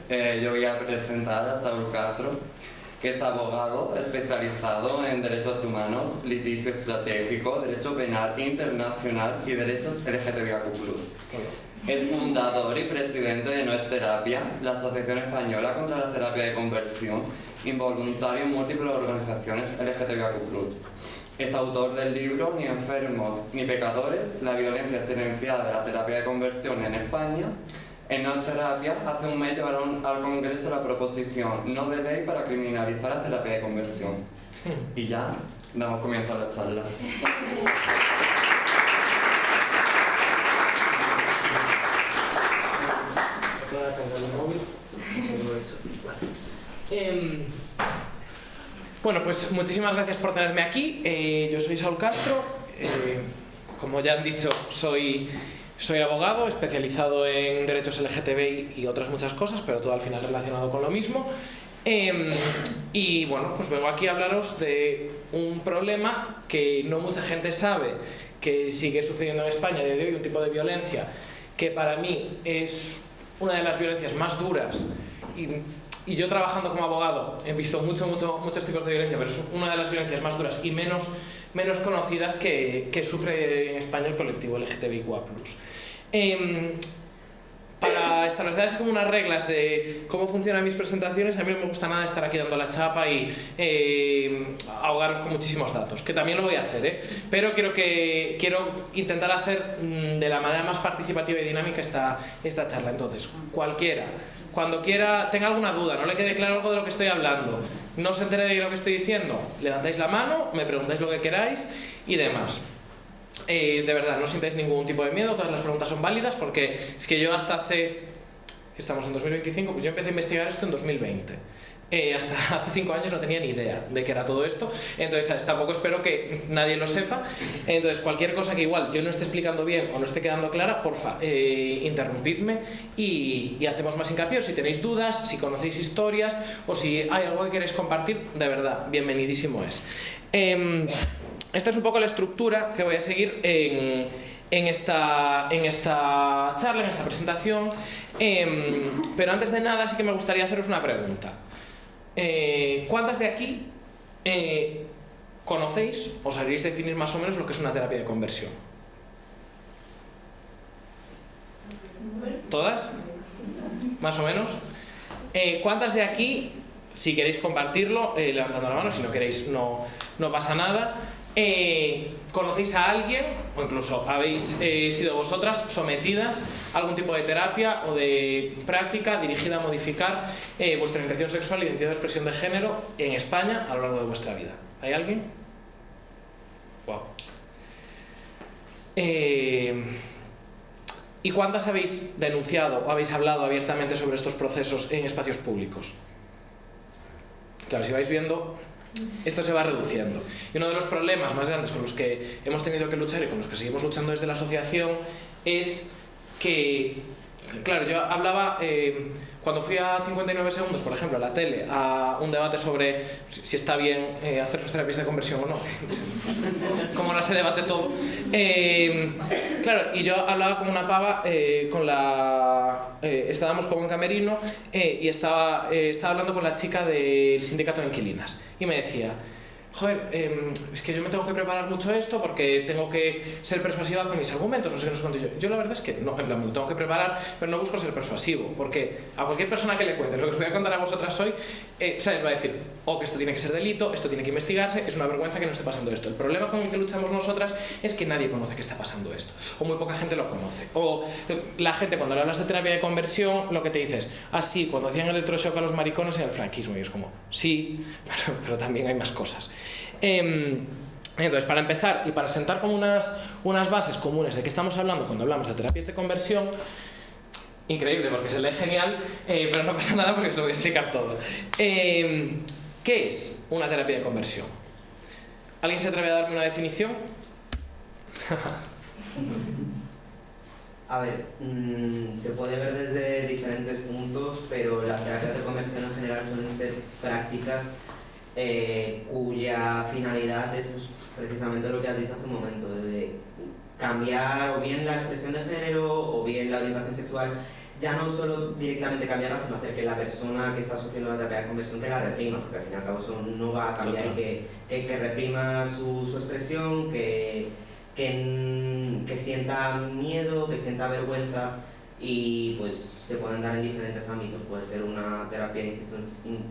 yo voy a presentar a Saúl Castro, que es abogado especializado en derechos humanos, litigio estratégico, derecho penal internacional y derechos LGTBIQ+. Es fundador y presidente de No es Terapia, la Asociación Española contra la Terapia de Conversión, involuntario en múltiples organizaciones LGTBIQ+. Es autor del libro Ni enfermos ni pecadores, la violencia silenciada de la terapia de conversión en España. En No es Terapia, hace un mes llevaron al Congreso la proposición no de ley para criminalizar la terapia de conversión. Y ya, damos comienzo a la charla. Bueno, pues muchísimas gracias por tenerme aquí. Yo soy Saúl Castro. Como ya han dicho, soy abogado especializado en derechos LGTBI y otras muchas cosas, pero todo al final relacionado con lo mismo. Y bueno, pues vengo aquí a hablaros de un problema que no mucha gente sabe que sigue sucediendo en España a día de hoy, un tipo de violencia que para mí es una de las violencias más duras y yo trabajando como abogado he visto muchos tipos de violencia, pero es una de las violencias más duras y menos conocidas que sufre en España el colectivo LGTBIQA+. Para establecer así como unas reglas de cómo funcionan mis presentaciones, a mí no me gusta nada estar aquí dando la chapa y ahogaros con muchísimos datos, que también lo voy a hacer, pero quiero intentar hacer de la manera más participativa y dinámica esta charla. Entonces, cualquiera, cuando quiera, tenga alguna duda, no le quede claro algo de lo que estoy hablando, no se entere de lo que estoy diciendo, levantáis la mano, me preguntáis lo que queráis y demás. De verdad, no sintáis ningún tipo de miedo, todas las preguntas son válidas, porque es que yo hasta estamos en 2025, pues yo empecé a investigar esto en 2020. Hasta hace 5 años no tenía ni idea de qué era todo esto, entonces tampoco espero que nadie lo sepa. Entonces cualquier cosa que igual yo no esté explicando bien o no esté quedando clara, porfa, interrumpidme y hacemos más hincapié. O si tenéis dudas, si conocéis historias o si hay algo que queréis compartir, de verdad, bienvenidísimo es. Esta es un poco la estructura que voy a seguir en esta charla, en esta presentación, pero antes de nada sí que me gustaría haceros una pregunta. ¿Cuántas de aquí conocéis o sabréis definir más o menos lo que es una terapia de conversión? ¿Todas? ¿Más o menos? ¿Cuántas de aquí, si queréis compartirlo, levantando la mano, si no queréis no pasa nada, conocéis a alguien o incluso habéis sido vosotras sometidas a algún tipo de terapia o de práctica dirigida a modificar vuestra orientación sexual, identidad de expresión de género en España a lo largo de vuestra vida? ¿Hay alguien? Wow. ¿Y cuántas habéis denunciado o habéis hablado abiertamente sobre estos procesos en espacios públicos? Claro, si vais viendo, esto se va reduciendo. Y uno de los problemas más grandes con los que hemos tenido que luchar y con los que seguimos luchando desde la asociación es que, claro, yo hablaba, cuando fui a 59 segundos, por ejemplo, a la tele, a un debate sobre si está bien hacer los terapias de conversión o no, como ahora se debate todo, claro, y yo hablaba con una pava, estábamos como en camerino y estaba hablando con la chica del sindicato de inquilinas y me decía: joder, es que yo me tengo que preparar mucho esto porque tengo que ser persuasiva con mis argumentos, no sé qué, no sé cuánto. Yo la verdad es que no, en plan, me lo tengo que preparar, pero no busco ser persuasivo, porque a cualquier persona que le cuente lo que os voy a contar a vosotras hoy, ¿sabes? Va a decir, que esto tiene que ser delito, esto tiene que investigarse, es una vergüenza que no esté pasando esto. El problema con el que luchamos nosotras es que nadie conoce que está pasando esto, o muy poca gente lo conoce. O la gente, cuando le hablas de terapia de conversión, lo que te dices, sí, cuando hacían electroshock a los maricones en el franquismo, y es como, sí, pero también hay más cosas. Entonces, para empezar y para sentar como unas bases comunes de qué estamos hablando cuando hablamos de terapias de conversión, increíble porque se lee genial, pero no pasa nada porque os lo voy a explicar todo. ¿Qué es una terapia de conversión? ¿Alguien se atreve a darme una definición? A ver, se puede ver desde diferentes puntos, pero las terapias de conversión en general suelen ser prácticas cuya finalidad es precisamente lo que has dicho hace un momento, de cambiar o bien la expresión de género o bien la orientación sexual ya no solo directamente cambiarla, sino hacer que la persona que está sufriendo la terapia de conversión que la reprima, porque al fin y al cabo eso no va a cambiar, y que reprima su expresión, que sienta miedo, que sienta vergüenza, y pues se pueden dar en diferentes ámbitos. Puede ser una terapia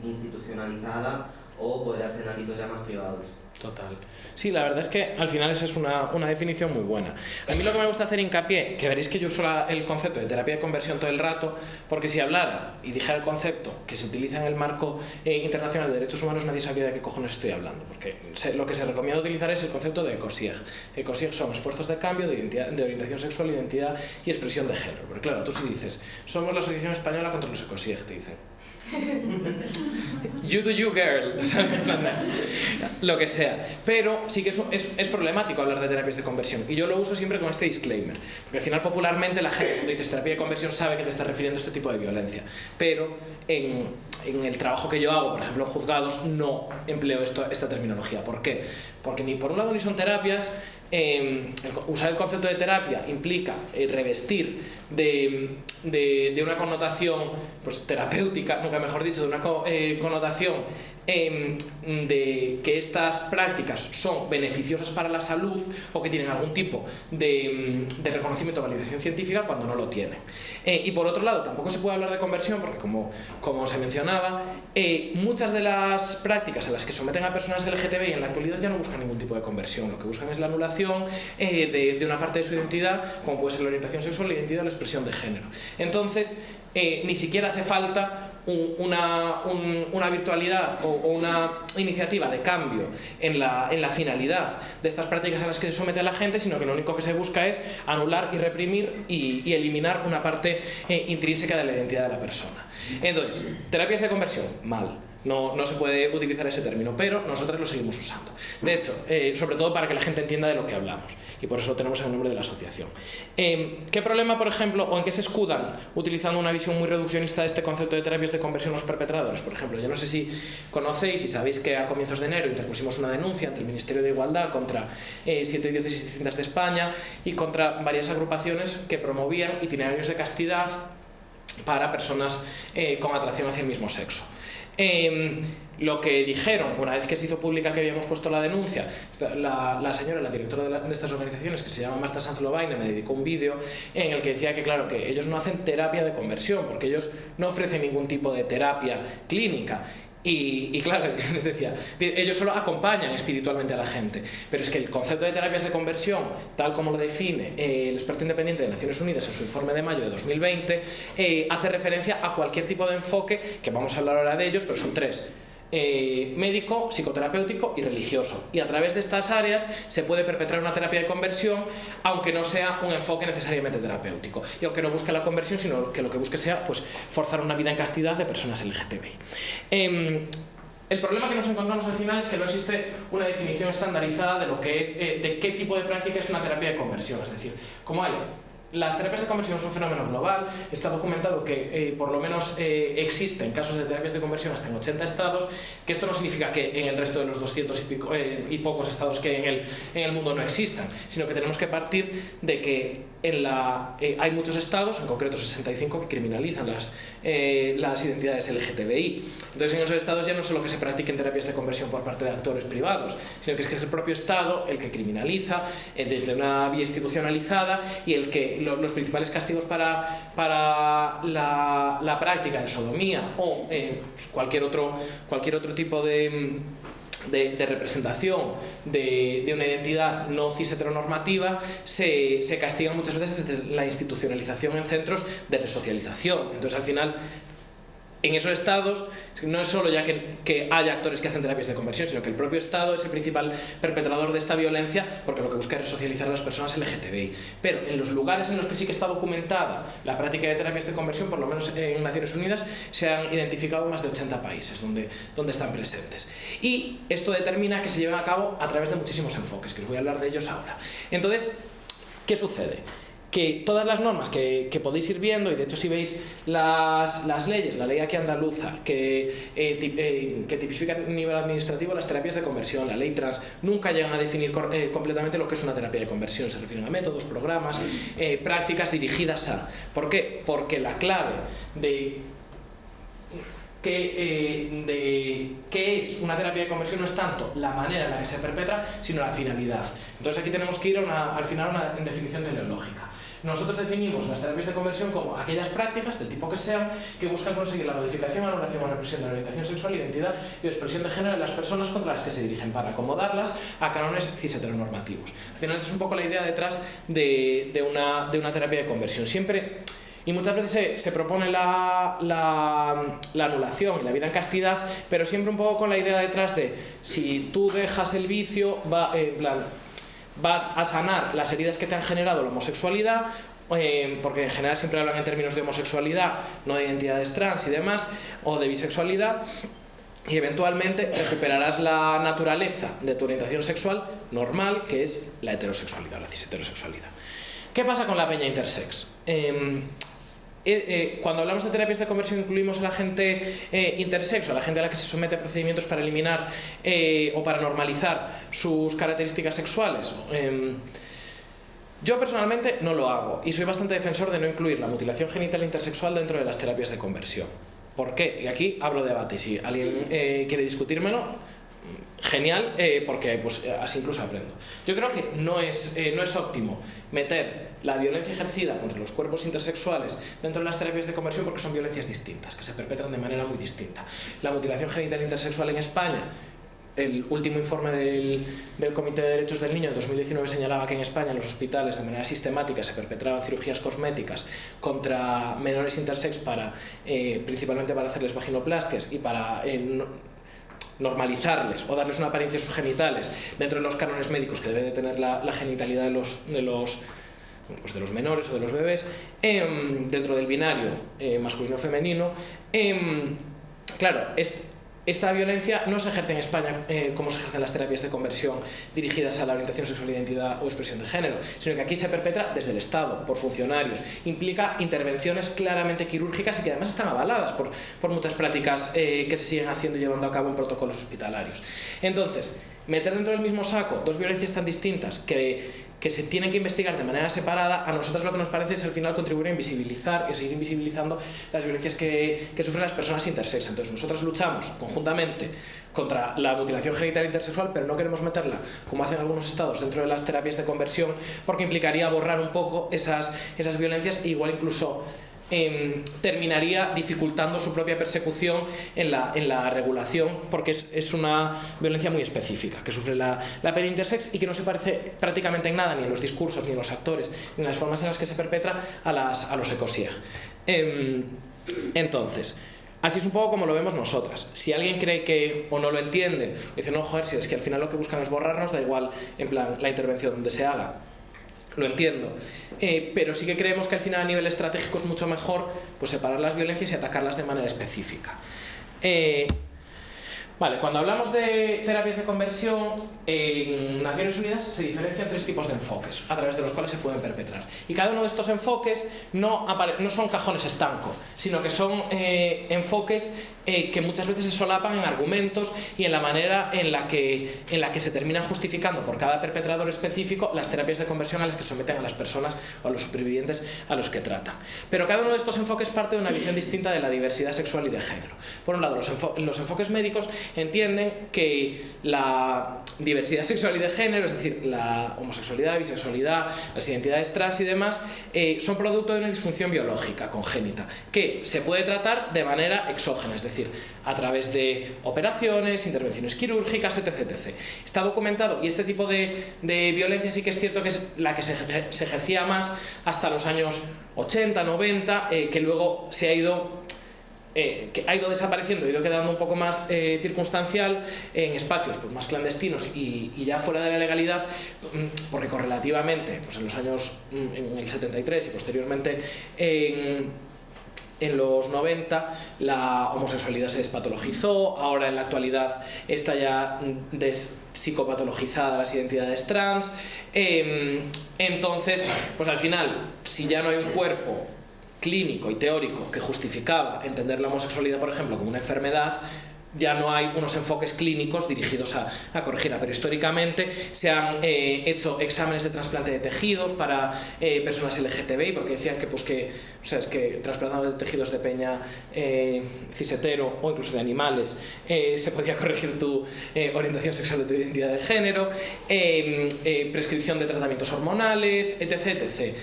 institucionalizada o puede darse en ámbitos ya más privados. Total. Sí, la verdad es que al final esa es una definición muy buena. A mí lo que me gusta hacer hincapié, que veréis que yo uso el concepto de terapia de conversión todo el rato, porque si hablara y dijera el concepto que se utiliza en el marco internacional de derechos humanos, nadie sabría de qué cojones estoy hablando, porque lo que se recomienda utilizar es el concepto de ECOSIEG. ECOSIEG son esfuerzos de cambio de orientación sexual, identidad y expresión de género. Porque claro, tú si dices, somos la Asociación Española contra los ECOSIEG, te dicen, you do you, girl, lo que sea. Pero sí que es problemático hablar de terapias de conversión, y yo lo uso siempre con este disclaimer, porque al final popularmente la gente cuando dices terapia de conversión sabe que te estás refiriendo a este tipo de violencia, pero en el trabajo que yo hago, por ejemplo en juzgados, no empleo esta terminología. ¿Por qué? Porque ni por un lado ni son terapias. Usar el concepto de terapia implica revestir de una connotación pues, terapéutica, nunca mejor dicho, de una connotación de que estas prácticas son beneficiosas para la salud o que tienen algún tipo de reconocimiento o validación científica cuando no lo tienen. Y por otro lado, tampoco se puede hablar de conversión porque, como se mencionaba, muchas de las prácticas en las que someten a personas LGTBI en la actualidad ya no buscan ningún tipo de conversión. Lo que buscan es la anulación de una parte de su identidad, como puede ser la orientación sexual, la identidad o la expresión de género. Entonces, ni siquiera hace falta una virtualidad o una iniciativa de cambio en la finalidad de estas prácticas a las que se somete a la gente, sino que lo único que se busca es anular y reprimir y eliminar una parte intrínseca de la identidad de la persona. Entonces, terapias de conversión, mal. No se puede utilizar ese término, pero nosotros lo seguimos usando. De hecho, sobre todo para que la gente entienda de lo que hablamos, y por eso lo tenemos en el nombre de la asociación. ¿Qué problema, por ejemplo, o en qué se escudan utilizando una visión muy reduccionista de este concepto de terapias de conversión los perpetradores? Por ejemplo, yo no sé si conocéis y sabéis que a comienzos de enero interpusimos una denuncia ante el Ministerio de Igualdad contra 7 diócesis distintas de España y contra varias agrupaciones que promovían itinerarios de castidad para personas con atracción hacia el mismo sexo. Lo que dijeron, una vez que se hizo pública que habíamos puesto la denuncia, la señora, la directora de estas organizaciones, que se llama Marta Sanz Lobaina, me dedicó un vídeo en el que decía que claro, que ellos no hacen terapia de conversión, porque ellos no ofrecen ningún tipo de terapia clínica. Y claro, les decía, ellos solo acompañan espiritualmente a la gente, pero es que el concepto de terapias de conversión, tal como lo define el experto independiente de Naciones Unidas en su informe de mayo de 2020, hace referencia a cualquier tipo de enfoque, que vamos a hablar ahora de ellos, pero son tres: médico, psicoterapéutico y religioso. Y a través de estas áreas se puede perpetrar una terapia de conversión, aunque no sea un enfoque necesariamente terapéutico, y aunque no busque la conversión, sino que lo que busque sea pues, forzar una vida en castidad de personas LGTBI. El problema que nos encontramos al final es que no existe una definición estandarizada de lo que es, de qué tipo de práctica es una terapia de conversión. Es decir, como hay las terapias de conversión son un fenómeno global, está documentado que por lo menos existen casos de terapias de conversión hasta en 80 estados, que esto no significa que en el resto de los 200 y pocos estados que hay en el mundo no existan, sino que tenemos que partir de que hay muchos estados, en concreto 65, que criminalizan las identidades LGTBI. Entonces en esos estados ya no solo que se practiquen terapias de conversión por parte de actores privados, sino que es el propio estado el que criminaliza desde una vía institucionalizada, y el que los principales castigos para la práctica de sodomía o cualquier otro tipo de representación de una identidad no cis heteronormativa se castigan muchas veces desde la institucionalización en centros de resocialización. Entonces al final, en esos estados no es solo ya que haya actores que hacen terapias de conversión, sino que el propio Estado es el principal perpetrador de esta violencia, porque lo que busca es resocializar a las personas LGTBI. Pero en los lugares en los que sí que está documentada la práctica de terapias de conversión, por lo menos en Naciones Unidas, se han identificado más de 80 países donde están presentes. Y esto determina que se lleven a cabo a través de muchísimos enfoques, que os voy a hablar de ellos ahora. Entonces, ¿qué sucede? que todas las normas que podéis ir viendo, y de hecho si veis las leyes, la ley aquí andaluza, que tipifica a nivel administrativo las terapias de conversión, la ley trans, nunca llegan a definir completamente lo que es una terapia de conversión. Se refieren a métodos, programas, prácticas dirigidas a... ¿Por qué? Porque la clave de qué es una terapia de conversión no es tanto la manera en la que se perpetra, sino la finalidad. Entonces aquí tenemos que ir al final a una definición teleológica. Nosotros definimos las terapias de conversión como aquellas prácticas, del tipo que sean, que buscan conseguir la modificación, anulación o represión de la orientación sexual, identidad y expresión de género de las personas contra las que se dirigen, para acomodarlas a cánones cis-heteronormativos. Al final esa es un poco la idea detrás de una terapia de conversión. Siempre... Y muchas veces se propone la anulación y la vida en castidad, pero siempre un poco con la idea detrás de, si tú dejas el vicio, vas a sanar las heridas que te han generado la homosexualidad, porque en general siempre hablan en términos de homosexualidad, no de identidades trans y demás, o de bisexualidad, y eventualmente recuperarás la naturaleza de tu orientación sexual normal, que es la heterosexualidad, la cis-heterosexualidad. ¿Qué pasa con la peña intersex? Cuando hablamos de terapias de conversión incluimos a la gente intersexo, a la gente a la que se somete a procedimientos para eliminar o para normalizar sus características sexuales. Yo personalmente no lo hago y soy bastante defensor de no incluir la mutilación genital intersexual dentro de las terapias de conversión. ¿Por qué? Y aquí abro debate. Si alguien quiere discutírmelo, genial, porque pues, así incluso aprendo. Yo creo que no es óptimo meter la violencia ejercida contra los cuerpos intersexuales dentro de las terapias de conversión, porque son violencias distintas, que se perpetran de manera muy distinta. La mutilación genital intersexual en España, el último informe del Comité de Derechos del Niño de 2019 señalaba que en España en los hospitales de manera sistemática se perpetraban cirugías cosméticas contra menores intersex principalmente para hacerles vaginoplastias y para normalizarles o darles una apariencia a sus genitales dentro de los cánones médicos que debe de tener la genitalidad de los menores o de los bebés, dentro del binario masculino-femenino. Claro, esta violencia no se ejerce en España como se ejercen las terapias de conversión dirigidas a la orientación sexual, identidad o expresión de género, sino que aquí se perpetra desde el Estado, por funcionarios. Implica intervenciones claramente quirúrgicas y que además están avaladas por muchas prácticas que se siguen haciendo y llevando a cabo en protocolos hospitalarios. Entonces, meter dentro del mismo saco dos violencias tan distintas que se tienen que investigar de manera separada, a nosotros lo que nos parece es al final contribuir a invisibilizar y a seguir invisibilizando las violencias que sufren las personas intersex. Entonces nosotros luchamos conjuntamente contra la mutilación genital intersexual, pero no queremos meterla, como hacen algunos estados, dentro de las terapias de conversión, porque implicaría borrar un poco esas violencias e igual incluso terminaría dificultando su propia persecución en la regulación, porque es una violencia muy específica que sufre la peña intersex y que no se parece prácticamente en nada, ni en los discursos, ni en los actores, ni en las formas en las que se perpetra a los ecosieg. Entonces, así es un poco como lo vemos nosotras. Si alguien cree que o no lo entiende, o dice, no, joder, si es que al final lo que buscan es borrarnos, da igual en plan la intervención donde se haga. Lo entiendo, pero sí que creemos que al final a nivel estratégico es mucho mejor pues separar las violencias y atacarlas de manera específica. Vale, cuando hablamos de terapias de conversión, en Naciones Unidas se diferencian tres tipos de enfoques a través de los cuales se pueden perpetrar. Y cada uno de estos enfoques no son cajones estanco, sino que son enfoques que muchas veces se solapan en argumentos y en la manera en la que se terminan justificando por cada perpetrador específico las terapias de conversión a las que someten a las personas o a los supervivientes a los que tratan. Pero cada uno de estos enfoques parte de una visión distinta de la diversidad sexual y de género. Por un lado, los enfoques médicos entienden que la diversidad sexual y de género, es decir, la homosexualidad, bisexualidad, las identidades trans y demás, son producto de una disfunción biológica congénita que se puede tratar de manera exógena, es decir, a través de operaciones, intervenciones quirúrgicas, etc. Está documentado, y este tipo de violencia sí que es cierto que es la que se ejercía más hasta los años 80, 90, que luego se ha ido desapareciendo, ha ido quedando un poco más circunstancial en espacios pues, más clandestinos y ya fuera de la legalidad, porque correlativamente pues en los años en el 73 y posteriormente en los 90 la homosexualidad se despatologizó, ahora en la actualidad está ya psicopatologizada las identidades trans. Entonces, pues al final, si ya no hay un cuerpo clínico y teórico que justificaba entender la homosexualidad, por ejemplo, como una enfermedad, ya no hay unos enfoques clínicos dirigidos a corregirla, pero históricamente se han hecho exámenes de trasplante de tejidos para personas LGTBI, porque decían que, o sea, es que trasplantando de tejidos de peña cisetero o incluso de animales se podía corregir tu orientación sexual o tu identidad de género, prescripción de tratamientos hormonales, etc. etc.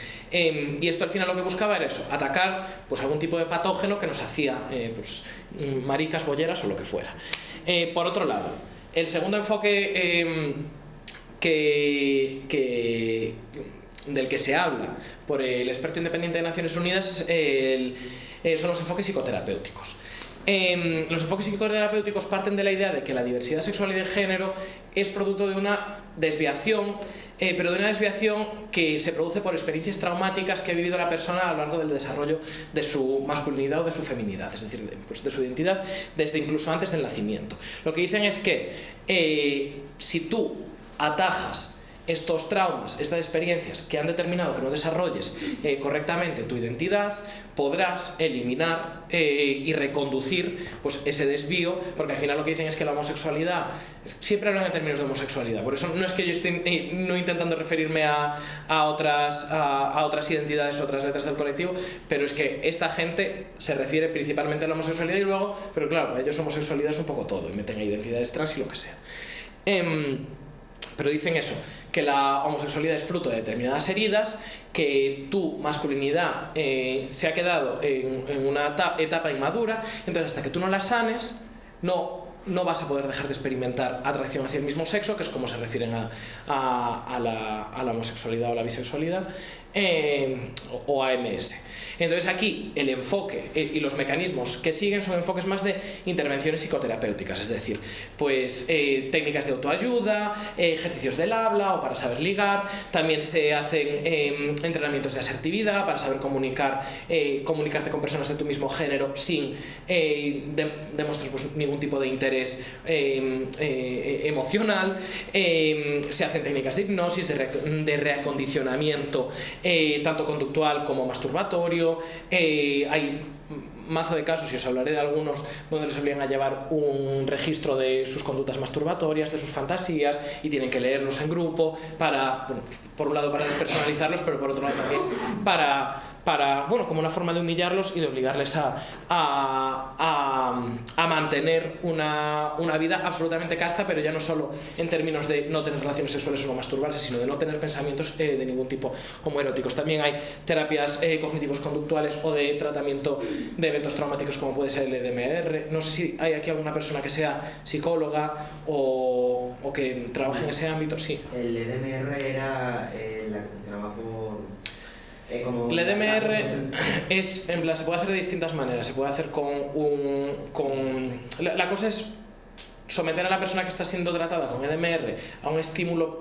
Y esto al final lo que buscaba era eso, atacar pues algún tipo de patógeno que nos hacía pues, maricas, bolleras o lo que fuera. Por otro lado, el segundo enfoque del que se habla por el experto independiente de Naciones Unidas son los enfoques psicoterapéuticos. Los enfoques psicoterapéuticos parten de la idea de que la diversidad sexual y de género es producto de una desviación, pero de una desviación que se produce por experiencias traumáticas que ha vivido la persona a lo largo del desarrollo de su masculinidad o de su feminidad, es decir, pues de su identidad desde incluso antes del nacimiento. Lo que dicen es que si tú atajas estos traumas, estas experiencias que han determinado que no desarrolles correctamente tu identidad, podrás eliminar y reconducir pues, ese desvío, porque al final lo que dicen es que la homosexualidad, siempre hablan en términos de homosexualidad, por eso no es que yo esté no intentando referirme a otras identidades, otras letras del colectivo, pero es que esta gente se refiere principalmente a la homosexualidad y luego, pero claro, para ellos homosexualidad es un poco todo, y meten identidades trans y lo que sea. Pero dicen eso, que la homosexualidad es fruto de determinadas heridas, que tu masculinidad se ha quedado en una etapa inmadura, entonces hasta que tú no la sanes, no vas a poder dejar de experimentar atracción hacia el mismo sexo, que es como se refieren a la homosexualidad o la bisexualidad, o AMS. Entonces aquí el enfoque y los mecanismos que siguen son enfoques más de intervenciones psicoterapéuticas, es decir, pues técnicas de autoayuda, ejercicios del habla o para saber ligar, también se hacen entrenamientos de asertividad para saber comunicarte con personas de tu mismo género sin demostrar pues, ningún tipo de interés emocional, se hacen técnicas de hipnosis, de reacondicionamiento tanto conductual como masturbatorio. Hay mazo de casos, y os hablaré de algunos, donde les obligan a llevar un registro de sus conductas masturbatorias, de sus fantasías, y tienen que leerlos en grupo para, bueno, pues, por un lado para despersonalizarlos, pero por otro lado también para bueno, como una forma de humillarlos y de obligarles a mantener una vida absolutamente casta, pero ya no solo en términos de no tener relaciones sexuales o no masturbarse, sino de no tener pensamientos de ningún tipo homoeróticos. También hay terapias cognitivos conductuales o de tratamiento de eventos traumáticos como puede ser el EDMR. No sé si hay aquí alguna persona que sea psicóloga o que trabaje en ese ámbito. Sí. El EDMR era la que funcionaba por... El EDMR es, en plan, se puede hacer de distintas maneras. Se puede hacer la cosa es someter a la persona que está siendo tratada con EDMR a un estímulo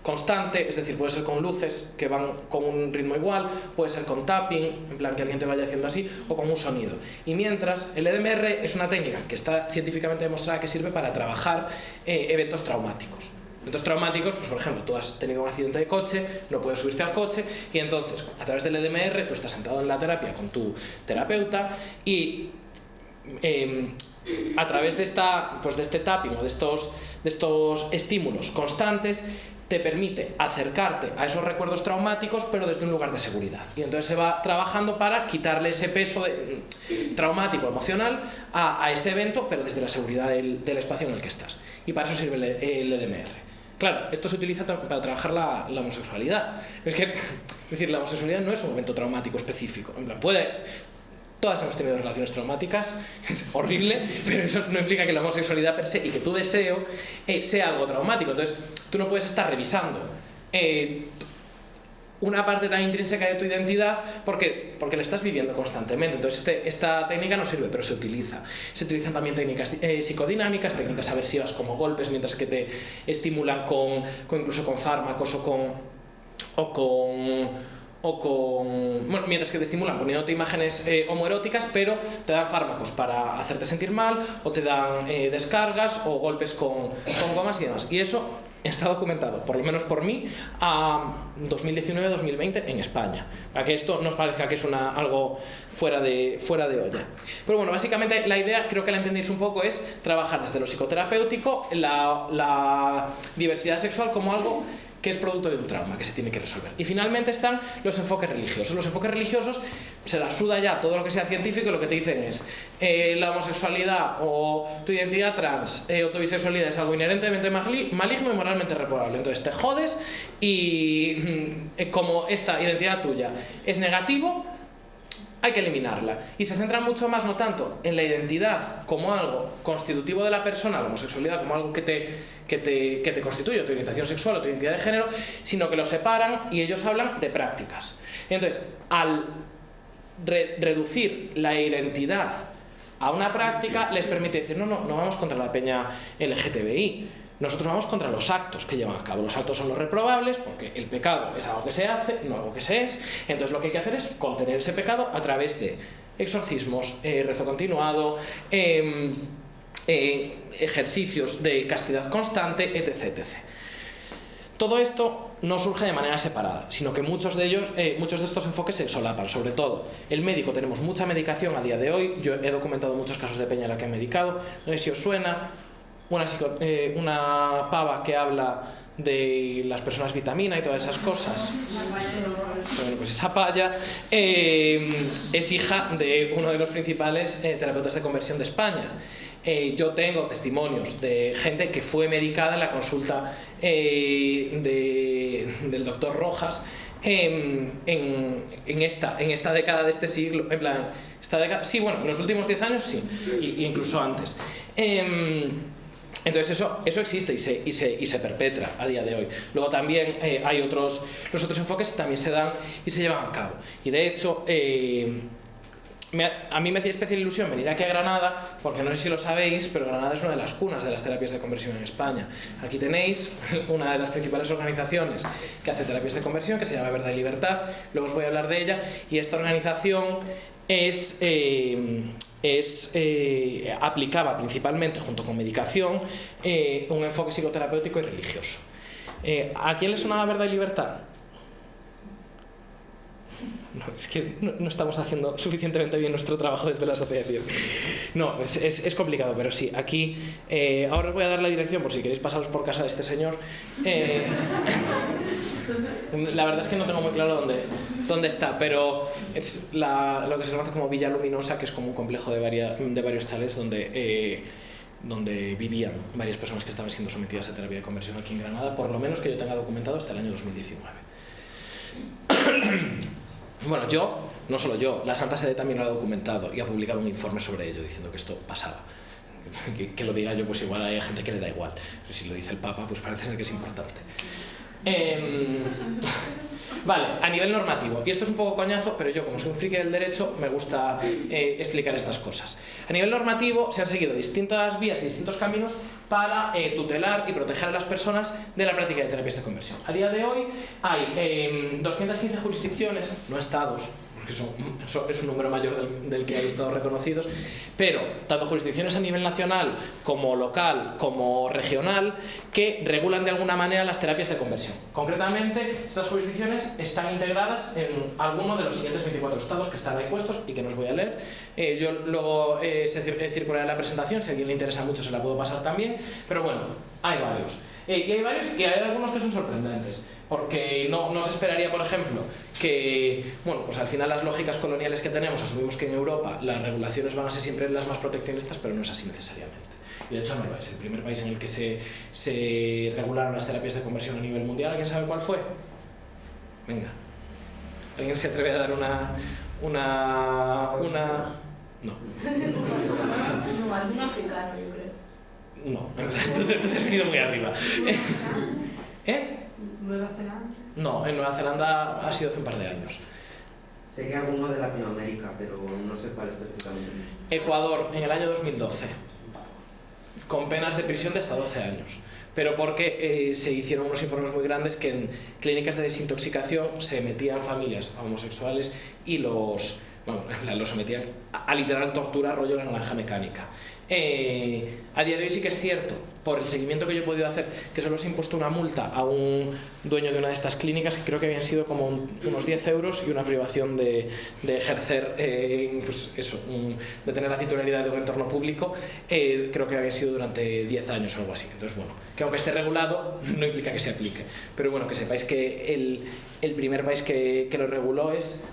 constante, es decir, puede ser con luces que van con un ritmo igual, puede ser con tapping, en plan que alguien te vaya haciendo así, o con un sonido. Y mientras, el EDMR es una técnica que está científicamente demostrada que sirve para trabajar eventos traumáticos. Eventos traumáticos, pues por ejemplo, tú has tenido un accidente de coche, no puedes subirte al coche y entonces a través del EDMR tú estás sentado en la terapia con tu terapeuta y a través de este tapping o de estos estímulos constantes te permite acercarte a esos recuerdos traumáticos pero desde un lugar de seguridad, y entonces se va trabajando para quitarle ese peso traumático emocional a ese evento, pero desde la seguridad del espacio en el que estás, y para eso sirve el EDMR. Claro, esto se utiliza para trabajar la homosexualidad. Es decir, la homosexualidad no es un evento traumático específico. En plan, todas hemos tenido relaciones traumáticas, es horrible, pero eso no implica que la homosexualidad per se y que tu deseo sea algo traumático. Entonces, tú no puedes estar revisando una parte tan intrínseca de tu identidad porque la estás viviendo constantemente. Entonces esta técnica no sirve, pero se utiliza. Se utilizan también técnicas psicodinámicas, técnicas aversivas como golpes, mientras que te estimulan incluso con fármacos o o con... Bueno, mientras que te estimulan poniéndote imágenes homoeróticas, pero te dan fármacos para hacerte sentir mal, o te dan descargas o golpes con gomas y demás. Y eso está documentado, por lo menos por mí, a 2019-2020 en España. Para que esto no os parezca que es algo fuera de olla. Pero bueno, básicamente la idea, creo que la entendéis un poco, es trabajar desde lo psicoterapéutico la diversidad sexual como algo que es producto de un trauma que se tiene que resolver. Y finalmente están los enfoques religiosos. Los enfoques religiosos se la suda ya todo lo que sea científico, y lo que te dicen es la homosexualidad o tu identidad trans o tu bisexualidad es algo inherentemente maligno y moralmente reprobable. Entonces te jodes y como esta identidad tuya es negativo, hay que eliminarla. Y se centra mucho más, no tanto en la identidad como algo constitutivo de la persona, la homosexualidad como algo que te constituye, tu orientación sexual o tu identidad de género, sino que lo separan y ellos hablan de prácticas. Entonces, al reducir la identidad a una práctica, les permite decir, no vamos contra la peña LGTBI, nosotros vamos contra los actos que llevan a cabo. Los actos son los reprobables porque el pecado es algo que se hace, no algo que se es. Entonces lo que hay que hacer es contener ese pecado a través de exorcismos, rezo continuado, ejercicios de castidad constante, etc. Todo esto no surge de manera separada, sino que muchos de estos enfoques se solapan. Sobre todo el médico, tenemos mucha medicación a día de hoy. Yo he documentado muchos casos de peña a la que he medicado. No sé si os suena una pava que habla de las personas vitamina y todas esas cosas. Bueno, pues esa paya es hija de uno de los principales terapeutas de conversión de España. Yo tengo testimonios de gente que fue medicada en la consulta del doctor Rojas en esta década de este siglo, en plan, esta década, sí, bueno, en los últimos 10 años sí, y incluso antes. Entonces eso existe y se perpetra a día de hoy. Luego también hay los otros enfoques también se dan y se llevan a cabo. Y de hecho, a mí me hacía especial ilusión venir aquí a Granada, porque no sé si lo sabéis, pero Granada es una de las cunas de las terapias de conversión en España. Aquí tenéis una de las principales organizaciones que hace terapias de conversión, que se llama Verdad y Libertad. Luego os voy a hablar de ella. Y esta organización aplicaba principalmente, junto con medicación, un enfoque psicoterapéutico y religioso. ¿A quién le sonaba Verdad y Libertad? No, es que no estamos haciendo suficientemente bien nuestro trabajo desde la asociación. No, es complicado, pero sí, aquí ahora os voy a dar la dirección por si queréis pasaros por casa de este señor. La verdad es que no tengo muy claro dónde está, pero es lo que se conoce como Villa Luminosa, que es como un complejo de varios chalets donde vivían varias personas que estaban siendo sometidas a terapia de conversión aquí en Granada, por lo menos que yo tenga documentado hasta el año 2019. Bueno, no solo yo, la Santa Sede también lo ha documentado y ha publicado un informe sobre ello diciendo que esto pasaba. Que lo diga yo, pues igual hay gente que le da igual, pero si lo dice el Papa, pues parece ser que es importante. Vale, a nivel normativo, y esto es un poco coñazo, pero yo como soy un friki del derecho me gusta explicar estas cosas. A nivel normativo se han seguido distintas vías y distintos caminos para tutelar y proteger a las personas de la práctica de terapias de conversión. A día de hoy hay 215 jurisdicciones, no estados, porque es un número mayor del que hay estados reconocidos, pero tanto jurisdicciones a nivel nacional como local como regional que regulan de alguna manera las terapias de conversión. Concretamente, estas jurisdicciones están integradas en alguno de los siguientes 24 estados que están ahí puestos y que no os voy a leer. Yo luego circularé la presentación, si a alguien le interesa mucho se la puedo pasar también, pero bueno, hay varios. Y hay algunos que son sorprendentes. Porque no se esperaría, por ejemplo, que, bueno, pues al final las lógicas coloniales que tenemos, asumimos que en Europa las regulaciones van a ser siempre las más proteccionistas, pero no es así necesariamente. Y de hecho no lo es. El primer país en el que se regularon las terapias de conversión a nivel mundial, ¿alguien sabe cuál fue? Venga. ¿Alguien se atreve a dar una... No. Algún africano, yo creo. No, tú te has venido muy arriba. ¿Nueva Zelanda? No, en Nueva Zelanda ha sido hace un par de años. Sé que alguno de Latinoamérica, pero no sé cuál específicamente. Ecuador, en el año 2012, con penas de prisión de hasta 12 años, pero porque se hicieron unos informes muy grandes que en clínicas de desintoxicación se metían familias homosexuales y los sometían a literal tortura, rollo la naranja mecánica. A día de hoy sí que es cierto, por el seguimiento que yo he podido hacer, que solo se ha impuesto una multa a un dueño de una de estas clínicas, que creo que habían sido como unos 10 euros y una privación de ejercer, de tener la titularidad de un entorno público, creo que habían sido durante 10 años o algo así. Entonces, bueno, que aunque esté regulado, no implica que se aplique. Pero bueno, que sepáis que el primer país que lo reguló es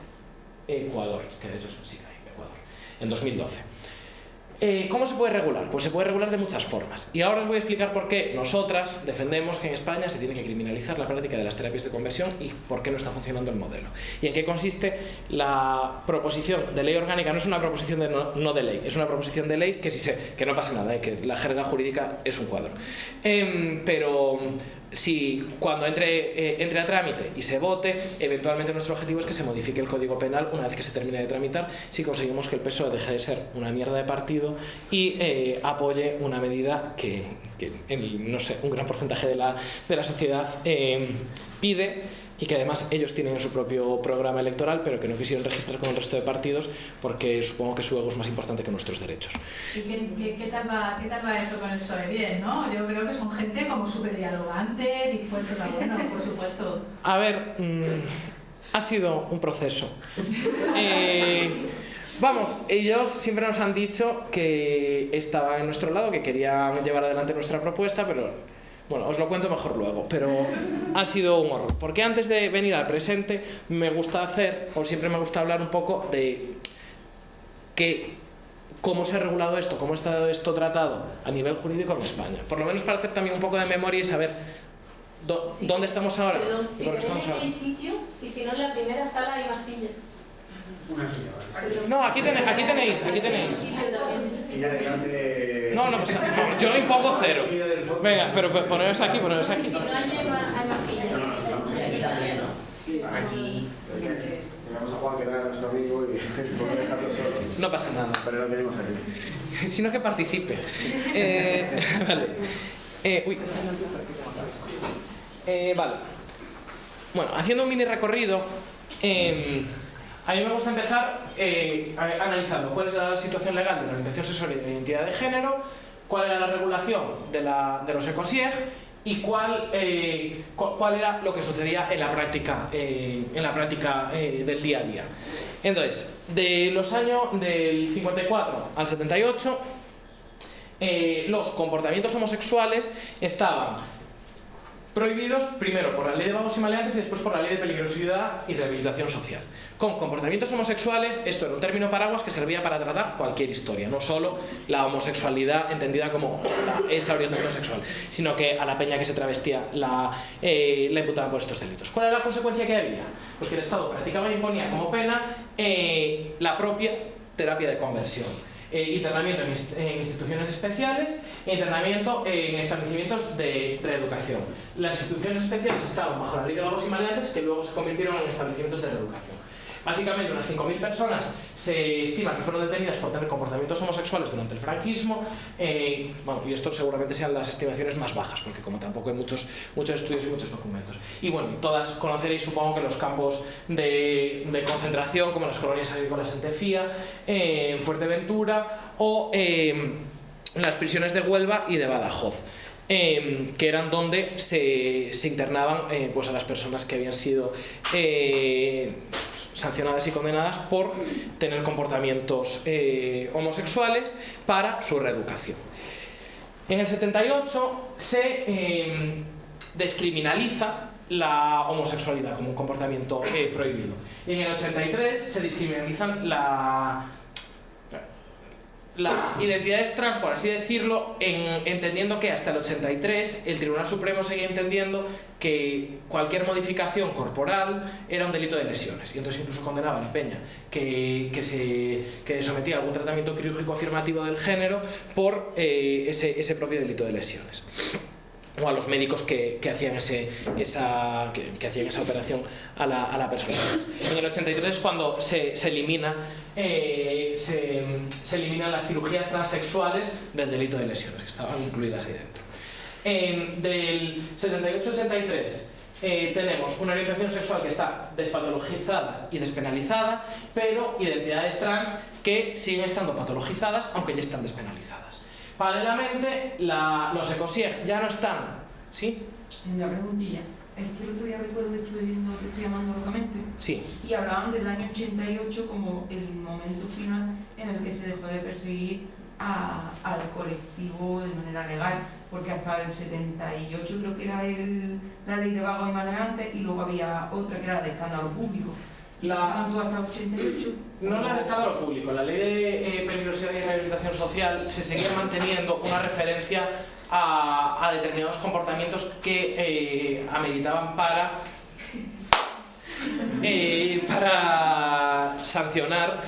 Ecuador, que de hecho sí, Ecuador, en 2012. ¿Cómo se puede regular? Pues se puede regular de muchas formas. Y ahora os voy a explicar por qué nosotras defendemos que en España se tiene que criminalizar la práctica de las terapias de conversión y por qué no está funcionando el modelo. Y en qué consiste la proposición de ley orgánica. No es una proposición no de ley, es una proposición de ley que no pasa nada, que la jerga jurídica es un cuadro. Pero si cuando entre a trámite y se vote, eventualmente nuestro objetivo es que se modifique el Código Penal una vez que se termine de tramitar, si conseguimos que el PSOE deje de ser una mierda de partido y apoye una medida que no sé, un gran porcentaje de la sociedad pide, y que además ellos tienen en su propio programa electoral, pero que no quisieron registrar con el resto de partidos porque supongo que su ego es más importante que nuestros derechos. ¿Y qué tal va eso con el PSOE? Bien, ¿no? Yo creo que son gente como súper dialogante, dispuestos a bueno, por supuesto. A ver, ha sido un proceso. Vamos, ellos siempre nos han dicho que estaban en nuestro lado, que querían llevar adelante nuestra propuesta, pero bueno, os lo cuento mejor luego, pero ha sido un horror. Porque antes de venir al presente me gusta siempre me gusta hablar un poco de cómo se ha regulado esto, cómo está esto tratado a nivel jurídico en España. Por lo menos para hacer también un poco de memoria y saber dónde estamos ahora. Perdón, si hay sitio, y si no en la primera sala hay más sillas. Una silla, vale. No, aquí tenéis. Y adelante. No pasa nada. Yo lo impongo 0. Venga, pero poneros aquí. Si no hay más sillas. Aquí también, ¿no? Sí, aquí. Tenemos a Juan, que era nuestro amigo, y por dejarlo solo. No pasa nada. Pero lo tenemos aquí. Sino que participe. Vale. Vale. Bueno, haciendo un mini recorrido, a mí me gusta empezar analizando cuál es la situación legal de la orientación sexual y de la identidad de género, cuál era la regulación de los ECOSIEG y cuál era lo que sucedía en la práctica del día a día. Entonces, de los años del 54 al 78, los comportamientos homosexuales estaban prohibidos primero por la ley de vagos y maleantes y después por la ley de peligrosidad y rehabilitación social. Con comportamientos homosexuales, esto era un término paraguas que servía para tratar cualquier historia, no solo la homosexualidad entendida como esa orientación sexual, sino que a la peña que se travestía la imputaban por estos delitos. ¿Cuál era la consecuencia que había? Pues que el Estado practicaba e imponía como pena la propia terapia de conversión. Internamiento en instituciones especiales e internamiento en establecimientos de reeducación. Las instituciones especiales estaban bajo la ley de vagos y maleantes, que luego se convirtieron en establecimientos de reeducación. Básicamente unas 5.000 personas se estima que fueron detenidas por tener comportamientos homosexuales durante el franquismo, y esto seguramente sean las estimaciones más bajas, porque como tampoco hay muchos estudios y muchos documentos. Y bueno, todas conoceréis supongo que los campos de concentración, como las colonias agrícolas en Tefía, en Fuerteventura o las prisiones de Huelva y de Badajoz. Que eran donde se internaban pues a las personas que habían sido sancionadas y condenadas por tener comportamientos homosexuales para su reeducación. En el 78 se descriminaliza la homosexualidad como un comportamiento prohibido. Y en el 83 se descriminalizan las identidades trans, por así decirlo, entendiendo que hasta el 83 el Tribunal Supremo seguía entendiendo que cualquier modificación corporal era un delito de lesiones, y entonces incluso condenaba a la peña que sometía a algún tratamiento quirúrgico afirmativo del género por ese propio delito de lesiones, o a los médicos que hacían esa operación a la persona. En el 83 cuando se eliminan las cirugías transexuales del delito de lesiones, que estaban incluidas ahí dentro. Del 78-83 tenemos una orientación sexual que está despatologizada y despenalizada, pero identidades trans que siguen estando patologizadas aunque ya están despenalizadas. Paralelamente, los ecosieg ya no están, ¿sí? Una preguntilla. Es que el otro día recuerdo que estuve viendo que estoy llamando locamente. Sí. Y hablaban del año 88 como el momento final en el que se dejó de perseguir al colectivo de manera legal, porque hasta el 78 creo que era la ley de vagos y maleantes, y luego había otra que era la de escándalo público. ¿Se mantuvo hasta el 88? No la de escándalo público, la ley de peligrosidad y rehabilitación social se seguía manteniendo una referencia a determinados comportamientos que ameritaban para sancionar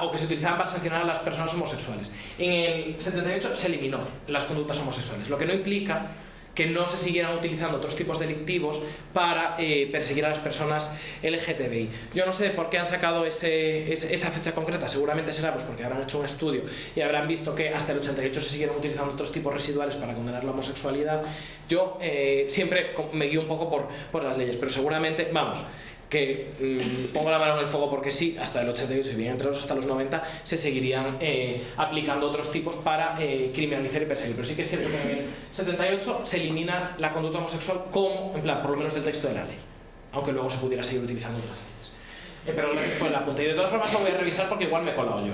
o que se utilizaban para sancionar a las personas homosexuales. En el 78 se eliminó las conductas homosexuales, lo que no implica que no se siguieran utilizando otros tipos delictivos para perseguir a las personas LGTBI. Yo no sé por qué han sacado esa fecha concreta, seguramente será pues porque habrán hecho un estudio y habrán visto que hasta el 88 se siguieron utilizando otros tipos residuales para condenar la homosexualidad. Yo siempre me guío un poco por las leyes, pero seguramente, vamos, que pongo la mano en el fuego porque sí, hasta el 88 y bien entrados hasta los 90 se seguirían aplicando otros tipos para criminalizar y perseguir. Pero sí que es cierto que en el 78 se elimina la conducta homosexual como, en plan, por lo menos del texto de la ley, aunque luego se pudiera seguir utilizando otras leyes. Pero gracias por el apunte. Y de todas formas lo voy a revisar porque igual me he colado yo.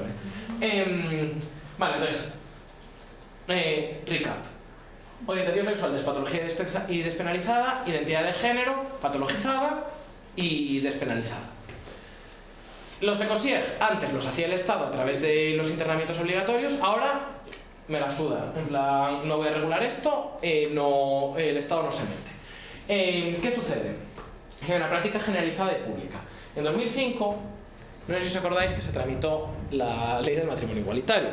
Vale, entonces, recap. Orientación sexual, despatología y despenalizada, identidad de género, patologizada y despenalizada. Los ecosieg antes los hacía el Estado a través de los internamientos obligatorios, ahora me la suda, en plan, no voy a regular esto, el Estado no se mete. ¿Qué sucede? Que hay una práctica generalizada y pública. En 2005, no sé si os acordáis que se tramitó la ley del matrimonio igualitario.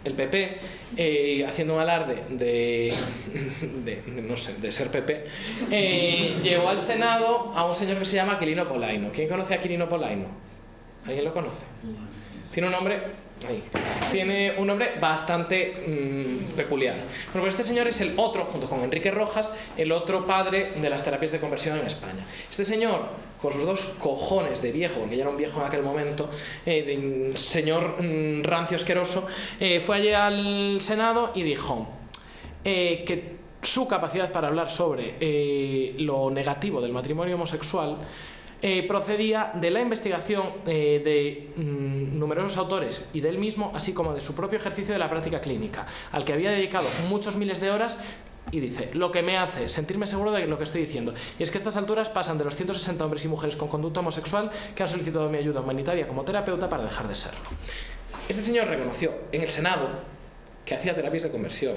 El PP, haciendo un alarde de ser PP, llevó al Senado a un señor que se llama Quirino Polaino. ¿Quién conoce a Quirino Polaino? ¿Alguien lo conoce? Tiene un nombre... Tiene un nombre bastante peculiar. Bueno, pues este señor es el otro, junto con Enrique Rojas, el otro padre de las terapias de conversión en España. Este señor, con sus dos cojones de viejo, porque ya era un viejo en aquel momento, de señor rancio asqueroso, fue allí al Senado y dijo que su capacidad para hablar sobre lo negativo del matrimonio homosexual procedía de la investigación de numerosos autores y de él mismo, así como de su propio ejercicio de la práctica clínica, al que había dedicado muchos miles de horas. Y dice, lo que me hace sentirme seguro de lo que estoy diciendo, y es que a estas alturas pasan de los 160 hombres y mujeres con conducta homosexual que han solicitado mi ayuda humanitaria como terapeuta para dejar de serlo. Este señor reconoció en el Senado que hacía terapias de conversión.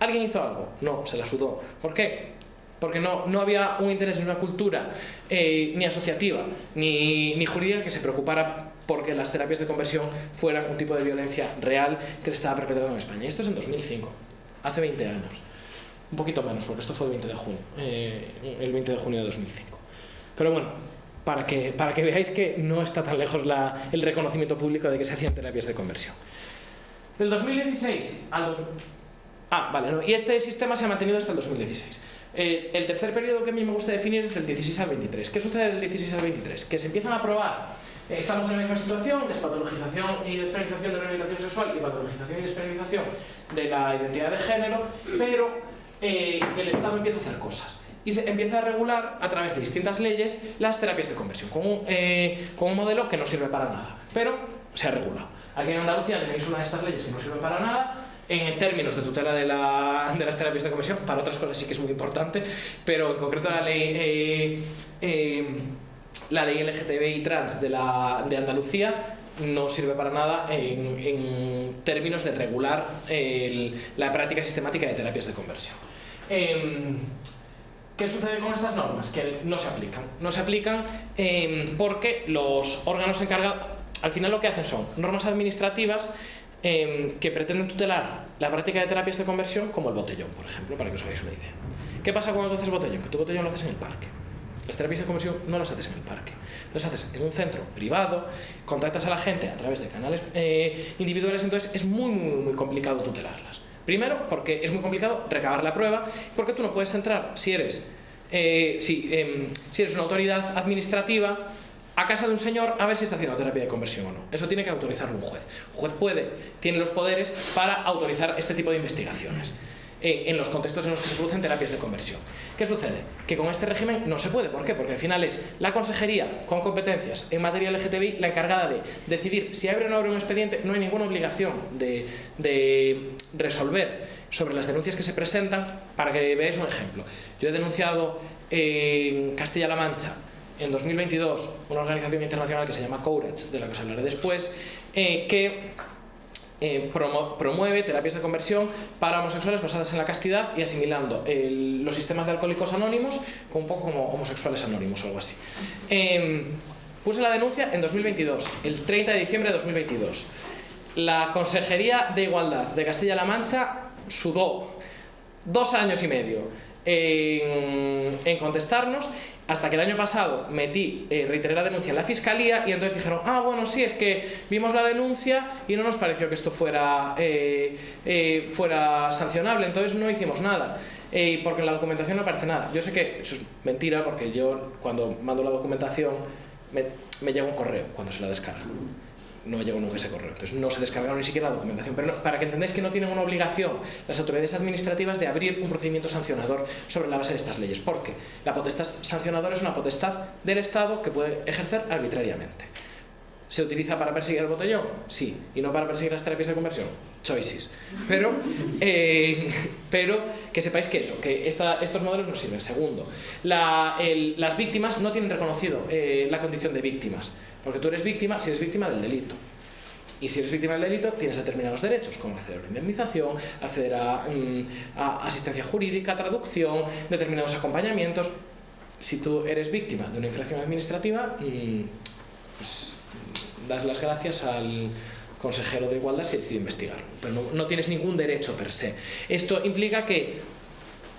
¿Alguien hizo algo? No, se la sudó. ¿Por qué? Porque no había un interés en una cultura ni asociativa ni jurídica que se preocupara porque las terapias de conversión fueran un tipo de violencia real que se estaba perpetrando en España. Y esto es en 2005, hace 20 años. Un poquito menos, porque esto fue el 20 de junio, el 20 de junio de 2005. Pero bueno, para que veáis que no está tan lejos el reconocimiento público de que se hacían terapias de conversión. Del 2016 al y este sistema se ha mantenido hasta el 2016. El tercer periodo que a mí me gusta definir es del 16 al 23. ¿Qué sucede del 16 al 23? Que se empiezan a probar, estamos en la misma situación, despatologización y despenalización de la orientación sexual y patologización y despenalización de la identidad de género, pero el Estado empieza a hacer cosas y se empieza a regular a través de distintas leyes las terapias de conversión, con un modelo que no sirve para nada, pero se ha regulado. Aquí en Andalucía tenéis una de estas leyes que no sirven para nada, en términos de tutela de las terapias de conversión. Para otras cosas sí que es muy importante, pero en concreto la ley LGTBI trans de Andalucía no sirve para nada en términos de regular la práctica sistemática de terapias de conversión. ¿Qué sucede con estas normas? Que no se aplican. No se aplican porque los órganos encargados, al final lo que hacen son normas administrativas que pretenden tutelar la práctica de terapias de conversión, como el botellón, por ejemplo, para que os hagáis una idea. ¿Qué pasa cuando tú haces botellón? Que tu botellón lo haces en el parque. Las terapias de conversión no las haces en el parque, las haces en un centro privado, contactas a la gente a través de canales individuales, entonces es muy complicado tutelarlas. Primero, porque es muy complicado recabar la prueba, porque tú no puedes entrar, si eres una autoridad administrativa, a casa de un señor a ver si está haciendo terapia de conversión o no. Eso tiene que autorizarlo un juez. Un juez tiene los poderes para autorizar este tipo de investigaciones en los contextos en los que se producen terapias de conversión. ¿Qué sucede? Que con este régimen no se puede. ¿Por qué? Porque al final es la consejería con competencias en materia LGTBI la encargada de decidir si abre o no abre un expediente. No hay ninguna obligación de resolver sobre las denuncias que se presentan. Para que veáis un ejemplo, yo he denunciado en Castilla-La Mancha en 2022 una organización internacional que se llama Courage, de la que os hablaré después, que promueve terapias de conversión para homosexuales basadas en la castidad y asimilando los sistemas de alcohólicos anónimos un poco como homosexuales anónimos o algo así. Puse la denuncia en 2022, el 30 de diciembre de 2022. La Consejería de Igualdad de Castilla-La Mancha sudó 2 años y medio en contestarnos, hasta que el año pasado reiteré la denuncia en la Fiscalía y entonces dijeron, bueno, sí, es que vimos la denuncia y no nos pareció que esto fuera sancionable, entonces no hicimos nada, porque en la documentación no aparece nada. Yo sé que eso es mentira, porque yo cuando mando la documentación me llega un correo cuando se la descarga. No me llegó nunca ese correo, entonces no se descargaron ni siquiera la documentación. Pero para que entendáis que no tienen una obligación las autoridades administrativas de abrir un procedimiento sancionador sobre la base de estas leyes, porque la potestad sancionadora es una potestad del Estado que puede ejercer arbitrariamente. ¿Se utiliza para perseguir el botellón? Sí. ¿Y no para perseguir las terapias de conversión? Choices. Pero que sepáis que estos modelos no sirven. Segundo, las víctimas no tienen reconocido la condición de víctimas, porque tú eres víctima si eres víctima del delito. Y si eres víctima del delito, tienes determinados derechos, como acceder a la indemnización, acceder a asistencia jurídica, traducción, determinados acompañamientos. Si tú eres víctima de una infracción administrativa, pues das las gracias al consejero de Igualdad si decide investigarlo, pero no tienes ningún derecho per se. Esto implica que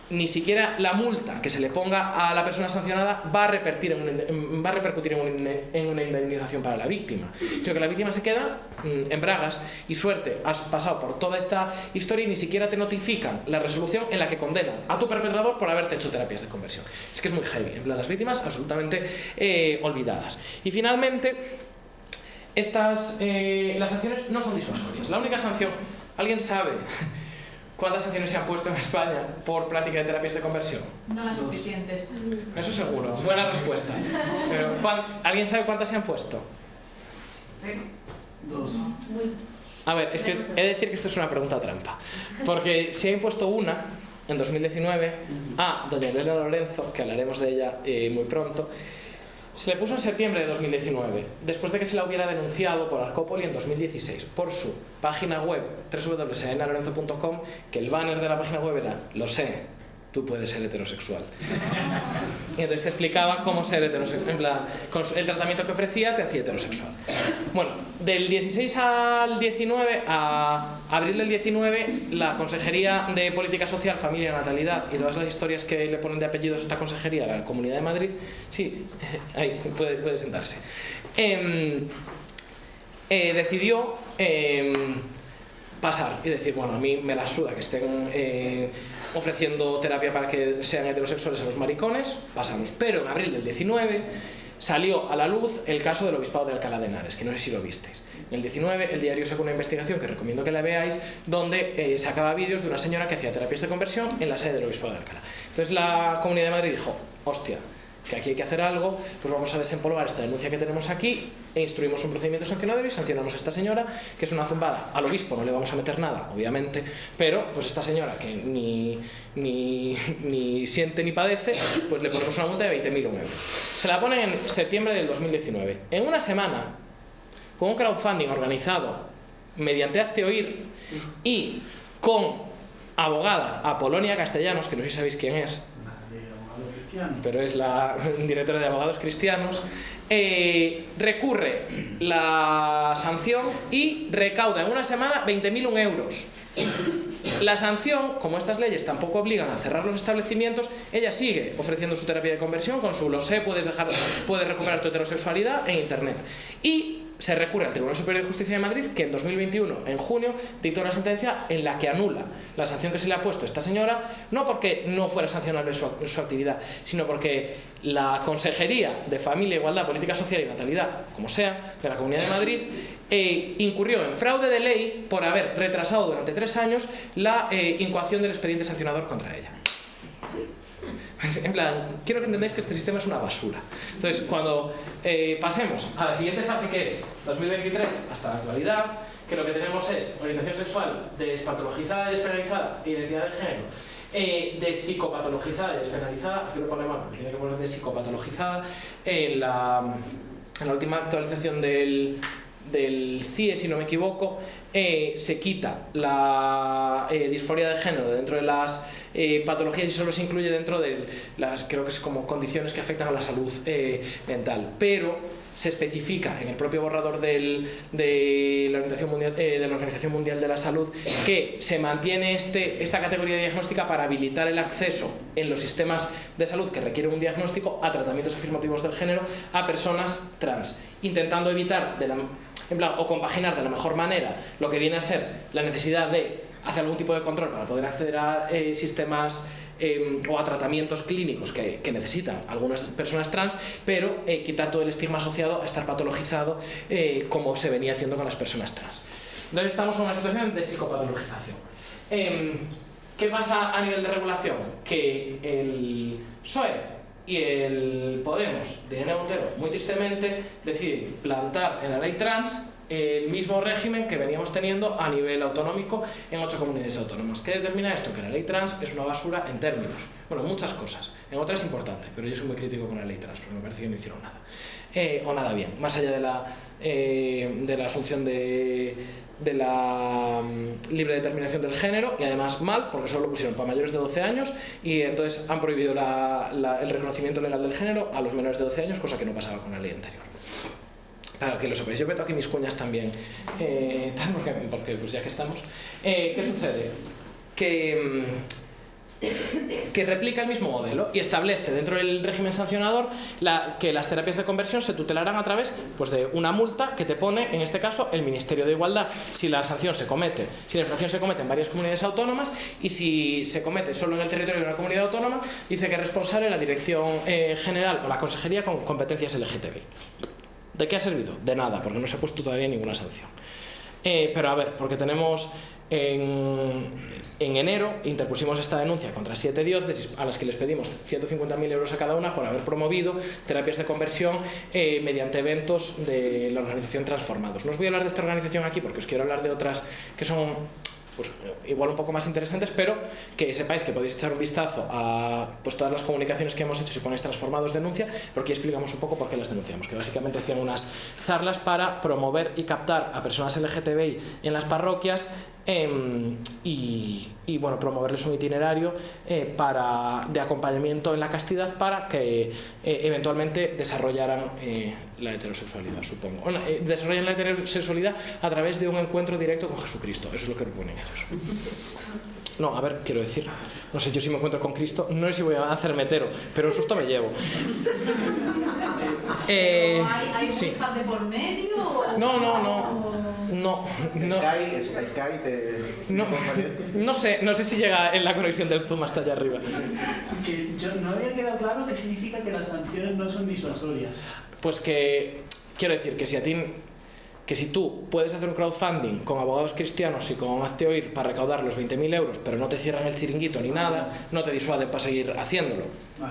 ni siquiera la multa que se le ponga a la persona sancionada va a repercutir en una indemnización para la víctima, sino que la víctima se queda en bragas y suerte, has pasado por toda esta historia y ni siquiera te notifican la resolución en la que condenan a tu perpetrador por haberte hecho terapias de conversión. Es que es muy heavy, en plan, las víctimas absolutamente olvidadas. Y finalmente, las sanciones no son disuasorias. La única sanción, ¿alguien sabe cuántas sanciones se han puesto en España por práctica de terapias de conversión? No las suficientes. Eso seguro, buena respuesta. Pero ¿alguien sabe cuántas se han puesto? 2. A ver, es que he de decir que esto es una pregunta trampa, porque se ha impuesto una en 2019 a doña Elena Lorenzo, que hablaremos de ella muy pronto. Se le puso en septiembre de 2019, después de que se la hubiera denunciado por Arcópoli en 2016, por su página web www.elenalorenzo.com, que el banner de la página web era: lo sé, tú puedes ser heterosexual. Y entonces te explicaba cómo ser heterosexual, en plan, con el tratamiento que ofrecía te hacía heterosexual. Bueno, del 16 al 19, a abril del 19, la Consejería de Política Social, Familia, Natalidad y todas las historias que le ponen de apellidos a esta consejería, la Comunidad de Madrid, sí, ahí puede sentarse, decidió pasar y decir, bueno, a mí me la suda que estén ofreciendo terapia para que sean heterosexuales a los maricones, pasamos. Pero en abril del 19 salió a la luz el caso del Obispado de Alcalá de Henares, que no sé si lo visteis. En el 19 el diario sacó una investigación que recomiendo que la veáis, donde sacaba vídeos de una señora que hacía terapias de conversión en la sede del Obispado de Alcalá. Entonces la Comunidad de Madrid dijo, hostia, que aquí hay que hacer algo, pues vamos a desempolvar esta denuncia que tenemos aquí e instruimos un procedimiento sancionador y sancionamos a esta señora, que es una zumbada. Al obispo no le vamos a meter nada, obviamente, pero pues esta señora que ni siente ni padece, pues le ponemos una multa de 20.000 euros. Se la ponen en septiembre del 2019. En una semana, con un crowdfunding organizado mediante Hazte Oír y con abogada Apolonia Castellanos, que no sé si sabéis quién es, pero es la directora de Abogados Cristianos, recurre la sanción y recauda en una semana 20.000 euros. La sanción, como estas leyes tampoco obligan a cerrar los establecimientos, ella sigue ofreciendo su terapia de conversión con su lo sé, puedes recuperar tu heterosexualidad en internet. Y se recurre al Tribunal Superior de Justicia de Madrid, que en 2021, en junio, dictó una sentencia en la que anula la sanción que se le ha puesto a esta señora, no porque no fuera sancionable su actividad, sino porque la Consejería de Familia, Igualdad, Política Social y Natalidad, como sea, de la Comunidad de Madrid, incurrió en fraude de ley por haber retrasado durante 3 años la incoación del expediente sancionador contra ella. En plan, quiero que entendáis que este sistema es una basura. Entonces, cuando pasemos a la siguiente fase, que es 2023 hasta la actualidad, que lo que tenemos es orientación sexual despatologizada y despenalizada, identidad de género de psicopatologizada y despenalizada, aquí lo ponemos, tiene que poner de psicopatologizada, en la última actualización del CIE, si no me equivoco, se quita la disforia de género dentro de las patologías y solo se incluye dentro de las, creo que es como condiciones que afectan a la salud mental, pero se especifica en el propio borrador de la Organización Mundial de la Salud que se mantiene esta categoría diagnóstica para habilitar el acceso en los sistemas de salud que requieren un diagnóstico a tratamientos afirmativos del género a personas trans, intentando evitar o compaginar de la mejor manera lo que viene a ser la necesidad de hacer algún tipo de control para poder acceder a sistemas o a tratamientos clínicos que necesitan algunas personas trans, pero quitar todo el estigma asociado a estar patologizado como se venía haciendo con las personas trans. Entonces estamos en una situación de psicopatologización. ¿Qué pasa a nivel de regulación? Que el PSOE y el Podemos de Irene Montero, muy tristemente, deciden plantar en la ley trans el mismo régimen que veníamos teniendo a nivel autonómico en 8 comunidades autónomas. ¿Qué determina esto? Que la ley trans es una basura en términos, bueno, muchas cosas, en otras importante, pero yo soy muy crítico con la ley trans porque me parece que no hicieron nada, o nada bien, más allá de la asunción de la libre determinación del género, y además mal, porque solo lo pusieron para mayores de 12 años y entonces han prohibido el reconocimiento legal del género a los menores de 12 años, cosa que no pasaba con la ley anterior. Para que lo sepáis, yo meto aquí mis cuñas también, porque pues ya que estamos. ¿Qué sucede? Que replica el mismo modelo y establece dentro del régimen sancionador que las terapias de conversión se tutelarán a través pues, de una multa que te pone, en este caso, el Ministerio de Igualdad, si la infracción se comete en varias comunidades autónomas, y si se comete solo en el territorio de una comunidad autónoma, dice que es responsable la Dirección General o la Consejería con competencias LGTBI. ¿De qué ha servido? De nada, porque no se ha puesto todavía ninguna sanción. Pero a ver, porque tenemos en enero interpusimos esta denuncia contra 7 diócesis a las que les pedimos 150.000 euros a cada una por haber promovido terapias de conversión mediante eventos de la organización Transformados. No os voy a hablar de esta organización aquí porque os quiero hablar de otras que son pues igual un poco más interesantes, pero que sepáis que podéis echar un vistazo a pues, todas las comunicaciones que hemos hecho si ponéis Transformados denuncia, porque explicamos un poco por qué las denunciamos, que básicamente hacían unas charlas para promover y captar a personas LGTBI en las parroquias y bueno, promoverles un itinerario de acompañamiento en la castidad para que eventualmente desarrollaran la heterosexualidad, supongo. Bueno, desarrollan la heterosexualidad a través de un encuentro directo con Jesucristo. Eso es lo que proponen ellos. No, a ver, quiero decir, no sé, yo si me encuentro con Cristo, no sé si voy a hacer metero, pero un susto me llevo. ¿Hay sí. de por medio? No. Sky No sé si llega en la conexión del Zoom hasta allá arriba. Que yo no había quedado claro qué significa que las sanciones no son disuasorias. Pues que, quiero decir, que si tú puedes hacer un crowdfunding con abogados cristianos y con Hazte Oír para recaudar los 20.000 euros, pero no te cierran el chiringuito ni nada, no te disuaden para seguir haciéndolo.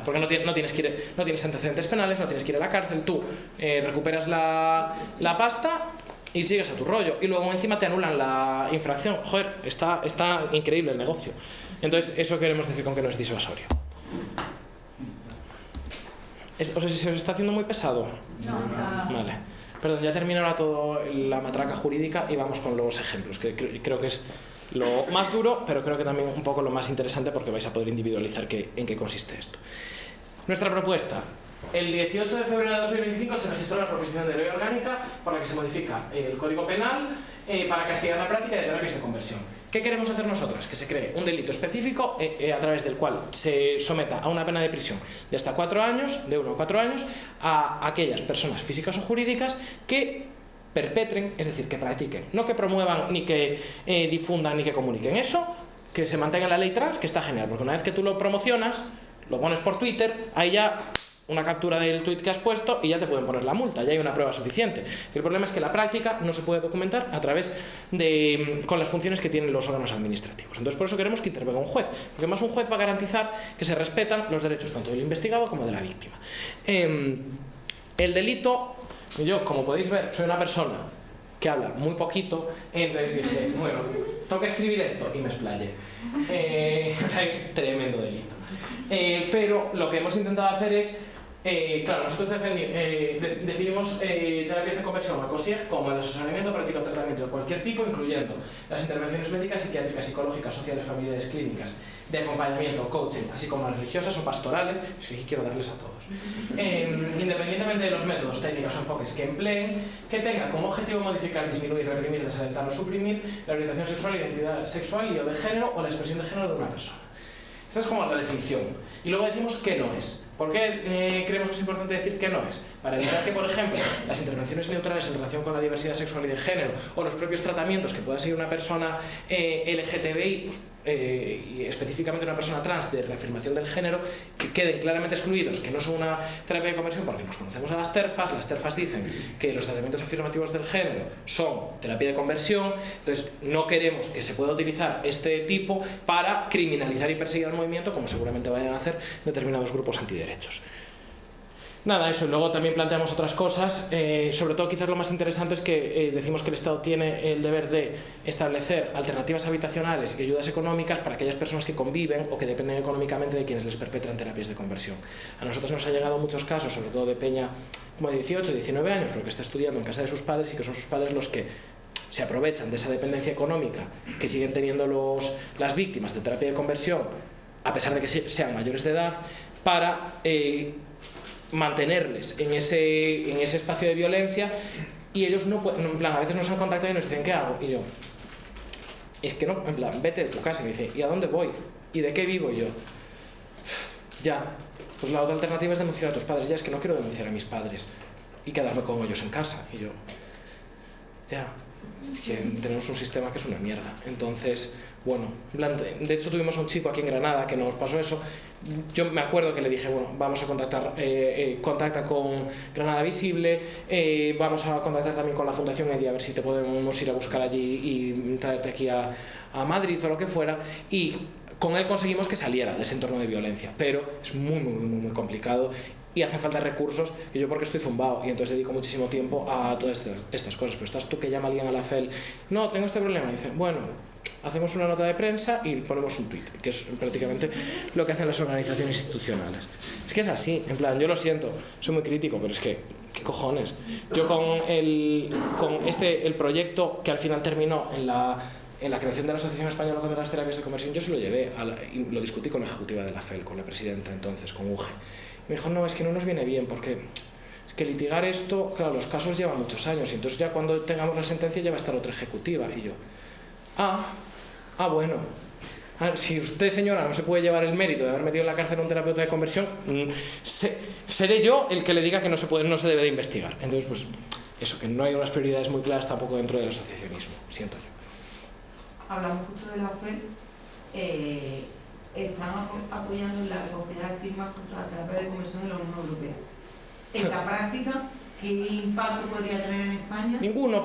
Porque no tienes antecedentes penales, no tienes que ir a la cárcel, tú recuperas la pasta y sigues a tu rollo. Y luego encima te anulan la infracción. Joder, está increíble el negocio. Entonces, eso queremos decir con que no es disuasorio. O sea, si se os está haciendo muy pesado. No, está... Vale. Perdón, ya termino ahora toda la matraca jurídica y vamos con los ejemplos, que creo que es lo más duro, pero creo que también un poco lo más interesante porque vais a poder individualizar en qué consiste esto. Nuestra propuesta. El 18 de febrero de 2025 se registró la proposición de ley orgánica por la que se modifica el Código Penal para castigar la práctica de terapias de conversión. ¿Qué queremos hacer nosotras? Que se cree un delito específico a través del cual se someta a una pena de prisión de hasta 4 años, de 1 a 4 años, a aquellas personas físicas o jurídicas que perpetren, es decir, que practiquen, no que promuevan, ni que difundan, ni que comuniquen. Eso, que se mantenga en la ley trans, que está genial, porque una vez que tú lo promocionas, lo pones por Twitter, ahí ya una captura del tweet que has puesto y ya te pueden poner la multa, ya hay una prueba suficiente. El problema es que la práctica no se puede documentar a través de, con las funciones que tienen los órganos administrativos. Entonces por eso queremos que intervenga un juez, porque más un juez va a garantizar que se respetan los derechos tanto del investigado como de la víctima. El delito, yo como podéis ver soy una persona que habla muy poquito, entonces dije, bueno, tengo que escribir esto y me explayé. Es tremendo delito. Pero lo que hemos intentado hacer es, claro, nosotros definimos terapias de conversión a COSIEG como el asesoramiento, práctica o tratamiento de cualquier tipo, incluyendo las intervenciones médicas, psiquiátricas, psicológicas, sociales, familiares, clínicas, de acompañamiento, coaching, así como las religiosas o pastorales, es que quiero darles a todos. Independientemente de los métodos, técnicas o enfoques que empleen, que tengan como objetivo modificar, disminuir, reprimir, desalentar o suprimir la orientación sexual, identidad sexual y o de género o la expresión de género de una persona. Esta es como la definición. Y luego decimos qué no es. ¿Por qué creemos que es importante decir qué no es? Para evitar que, por ejemplo, las intervenciones neutrales en relación con la diversidad sexual y de género o los propios tratamientos que pueda seguir una persona LGTBI, pues, y específicamente una persona trans de reafirmación del género, que queden claramente excluidos, que no son una terapia de conversión, porque nos conocemos a las TERFAs dicen que los tratamientos afirmativos del género son terapia de conversión, entonces no queremos que se pueda utilizar este tipo para criminalizar y perseguir al movimiento, como seguramente vayan a hacer determinados grupos antiderechos. Nada, eso. Luego también planteamos otras cosas, sobre todo quizás lo más interesante es que decimos que el Estado tiene el deber de establecer alternativas habitacionales y ayudas económicas para aquellas personas que conviven o que dependen económicamente de quienes les perpetran terapias de conversión. A nosotros nos han llegado muchos casos, sobre todo de peña como de 18, 19 años, pero que está estudiando en casa de sus padres y que son sus padres los que se aprovechan de esa dependencia económica que siguen teniendo las víctimas de terapia de conversión, a pesar de que sean mayores de edad, para mantenerles en ese espacio de violencia, y ellos no pueden, en plan, a veces nos han contactado y nos dicen, ¿qué hago? Y yo, es que no, en plan, vete de tu casa. Y me dice, ¿y a dónde voy? ¿Y de qué vivo? Y yo, ya, pues la otra alternativa es denunciar a tus padres. Ya, es que no quiero denunciar a mis padres y quedarme con ellos en casa. Y yo, ya, es que tenemos un sistema que es una mierda. Entonces, bueno, de hecho tuvimos a un chico aquí en Granada que nos pasó eso. Yo me acuerdo que le dije, bueno, vamos a contactar, contacta con Granada Visible, vamos a contactar también con la Fundación EDI a ver si te podemos ir a buscar allí y traerte aquí a Madrid o lo que fuera, y con él conseguimos que saliera de ese entorno de violencia, pero es muy complicado y hacen falta recursos, y yo porque estoy zumbado y entonces dedico muchísimo tiempo a todas estas cosas. Pero estás tú que llama a alguien a la FEL, no, tengo este problema, y dice, bueno, hacemos una nota de prensa y ponemos un tweet, que es prácticamente lo que hacen las organizaciones institucionales. Es que es así, en plan, yo lo siento, soy muy crítico, pero es que, ¿qué cojones? Yo con el proyecto que al final terminó en la creación de la Asociación Española contra las Terapias de Conversión, yo se lo llevé, y lo discutí con la ejecutiva de la FEL, con la presidenta entonces, con UGE. Me dijo, no, es que no nos viene bien, porque es que litigar esto, claro, los casos llevan muchos años, y entonces ya cuando tengamos la sentencia ya va a estar otra ejecutiva. Y yo, bueno, si usted, señora, no se puede llevar el mérito de haber metido en la cárcel a un terapeuta de conversión, seré yo el que le diga que no se debe de investigar. Entonces, pues, eso, que no hay unas prioridades muy claras tampoco dentro del asociacionismo, siento yo. Hablamos justo de la FED, están apoyando la recogida de firmas contra la terapia de conversión en la Unión Europea. En la práctica, ¿qué impacto podría tener en España? Ninguno.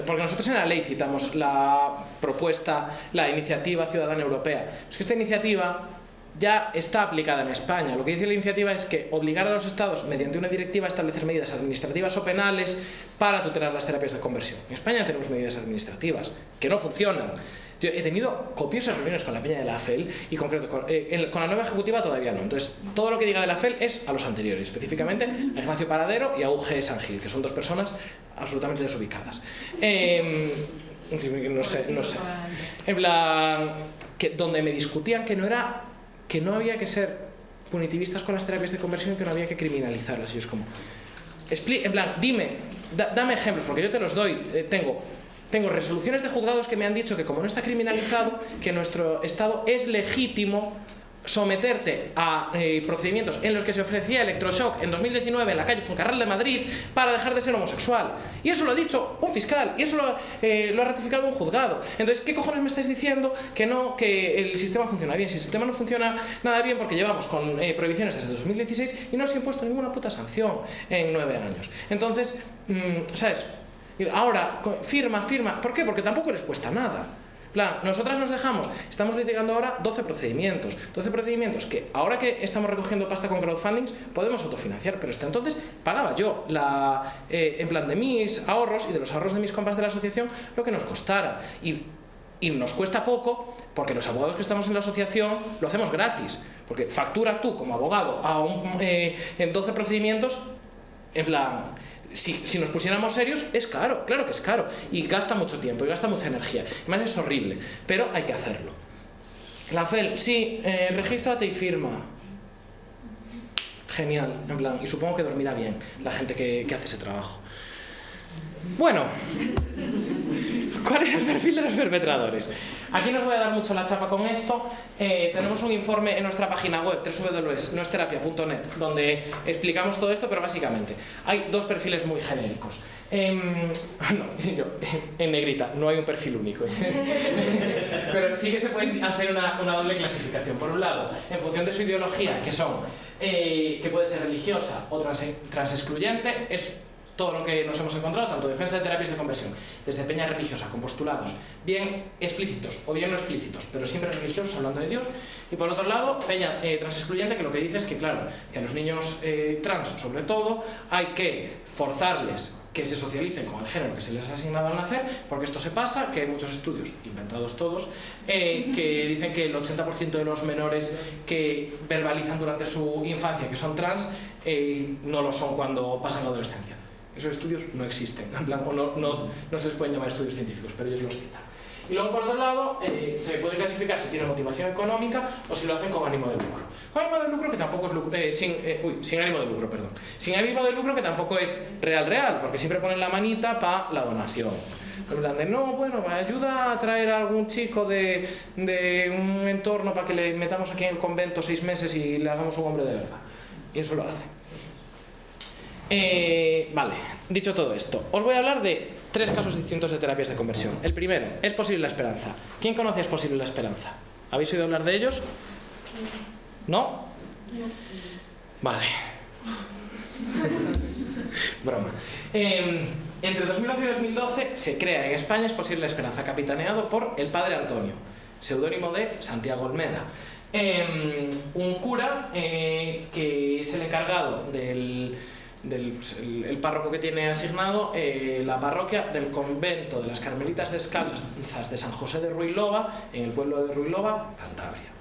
Porque nosotros en la ley citamos la propuesta, la iniciativa ciudadana europea. Es que esta iniciativa ya está aplicada en España. Lo que dice la iniciativa es que obligar a los estados, mediante una directiva, a establecer medidas administrativas o penales para tutelar las terapias de conversión. En España tenemos medidas administrativas que no funcionan. Yo he tenido copiosas reuniones con la peña de la FEL y concreto con la nueva ejecutiva todavía no. Entonces, todo lo que diga de la FEL es a los anteriores, específicamente a Ignacio Paradero y a UG San Gil, que son dos personas absolutamente desubicadas. No sé. En plan, donde me discutían que no había que ser punitivistas con las terapias de conversión y que no había que criminalizarlas. Y yo es como, en plan, dame ejemplos, porque yo te los doy. Tengo resoluciones de juzgados que me han dicho que como no está criminalizado, que nuestro Estado es legítimo someterte a procedimientos en los que se ofrecía electroshock en 2019 en la calle Fuencarral de Madrid para dejar de ser homosexual. Y eso lo ha dicho un fiscal, y eso lo ha ratificado un juzgado. Entonces, ¿qué cojones me estáis diciendo que no, que el sistema funciona bien? Si el sistema no funciona nada bien, porque llevamos con prohibiciones desde 2016 y no se ha impuesto ninguna puta sanción en 9 años. Entonces, ¿sabes? Ahora, firma. ¿Por qué? Porque tampoco les cuesta nada. Plan, nosotras nos dejamos, estamos litigando ahora 12 procedimientos que ahora que estamos recogiendo pasta con crowdfunding podemos autofinanciar, pero hasta entonces pagaba yo en plan de mis ahorros y de los ahorros de mis compas de la asociación lo que nos costara, y nos cuesta poco porque los abogados que estamos en la asociación lo hacemos gratis, porque factura tú como abogado en 12 procedimientos, en plan... Si nos pusiéramos serios, es caro, claro que es caro, y gasta mucho tiempo, y gasta mucha energía, además es horrible, pero hay que hacerlo. La FEL, sí, regístrate y firma. Genial, en plan, y supongo que dormirá bien la gente que hace ese trabajo. Bueno, ¿cuál es el perfil de los perpetradores? Aquí no os voy a dar mucho la chapa con esto. Tenemos un informe en nuestra página web www.noesterapia.net donde explicamos todo esto, pero básicamente hay dos perfiles muy genéricos. En negrita, no hay un perfil único. Pero sí que se puede hacer una doble clasificación. Por un lado, en función de su ideología, que puede ser religiosa o transexcluyente, es todo lo que nos hemos encontrado, tanto defensa de terapias de conversión, desde peña religiosa, con postulados bien explícitos o bien no explícitos, pero siempre religiosos, hablando de Dios. Y por otro lado, peña transexcluyente, que lo que dice es que, claro, que a los niños trans, sobre todo, hay que forzarles que se socialicen con el género que se les ha asignado al nacer, porque esto se pasa, que hay muchos estudios, inventados todos, que dicen que el 80% de los menores que verbalizan durante su infancia que son trans, no lo son cuando pasan la adolescencia. Esos estudios no existen, en plan, no se les pueden llamar estudios científicos, pero ellos los citan. Y luego, por otro lado, se puede clasificar si tiene motivación económica o si lo hacen con ánimo de lucro. Con ánimo de lucro que tampoco es sin ánimo de lucro, perdón. Sin ánimo de lucro que tampoco es real, porque siempre ponen la manita para la donación. En plan de, no, bueno, me ayuda a traer a algún chico de un entorno para que le metamos aquí en el convento 6 meses y le hagamos un hombre de verdad. Y eso lo hace. Vale, dicho todo esto, os voy a hablar de 3 casos distintos de terapias de conversión. El primero, ¿es posible la esperanza? ¿Quién conoce Es posible la esperanza? ¿Habéis oído hablar de ellos? ¿No? Vale. Broma. Entre 2011 y 2012 se crea en España Es posible la esperanza, capitaneado por el padre Antonio, seudónimo de Santiago Olmeda. Un cura que es el encargado el párroco que tiene asignado la parroquia del convento de las Carmelitas Descalzas de San José de Ruilova, en el pueblo de Ruilova, Cantabria.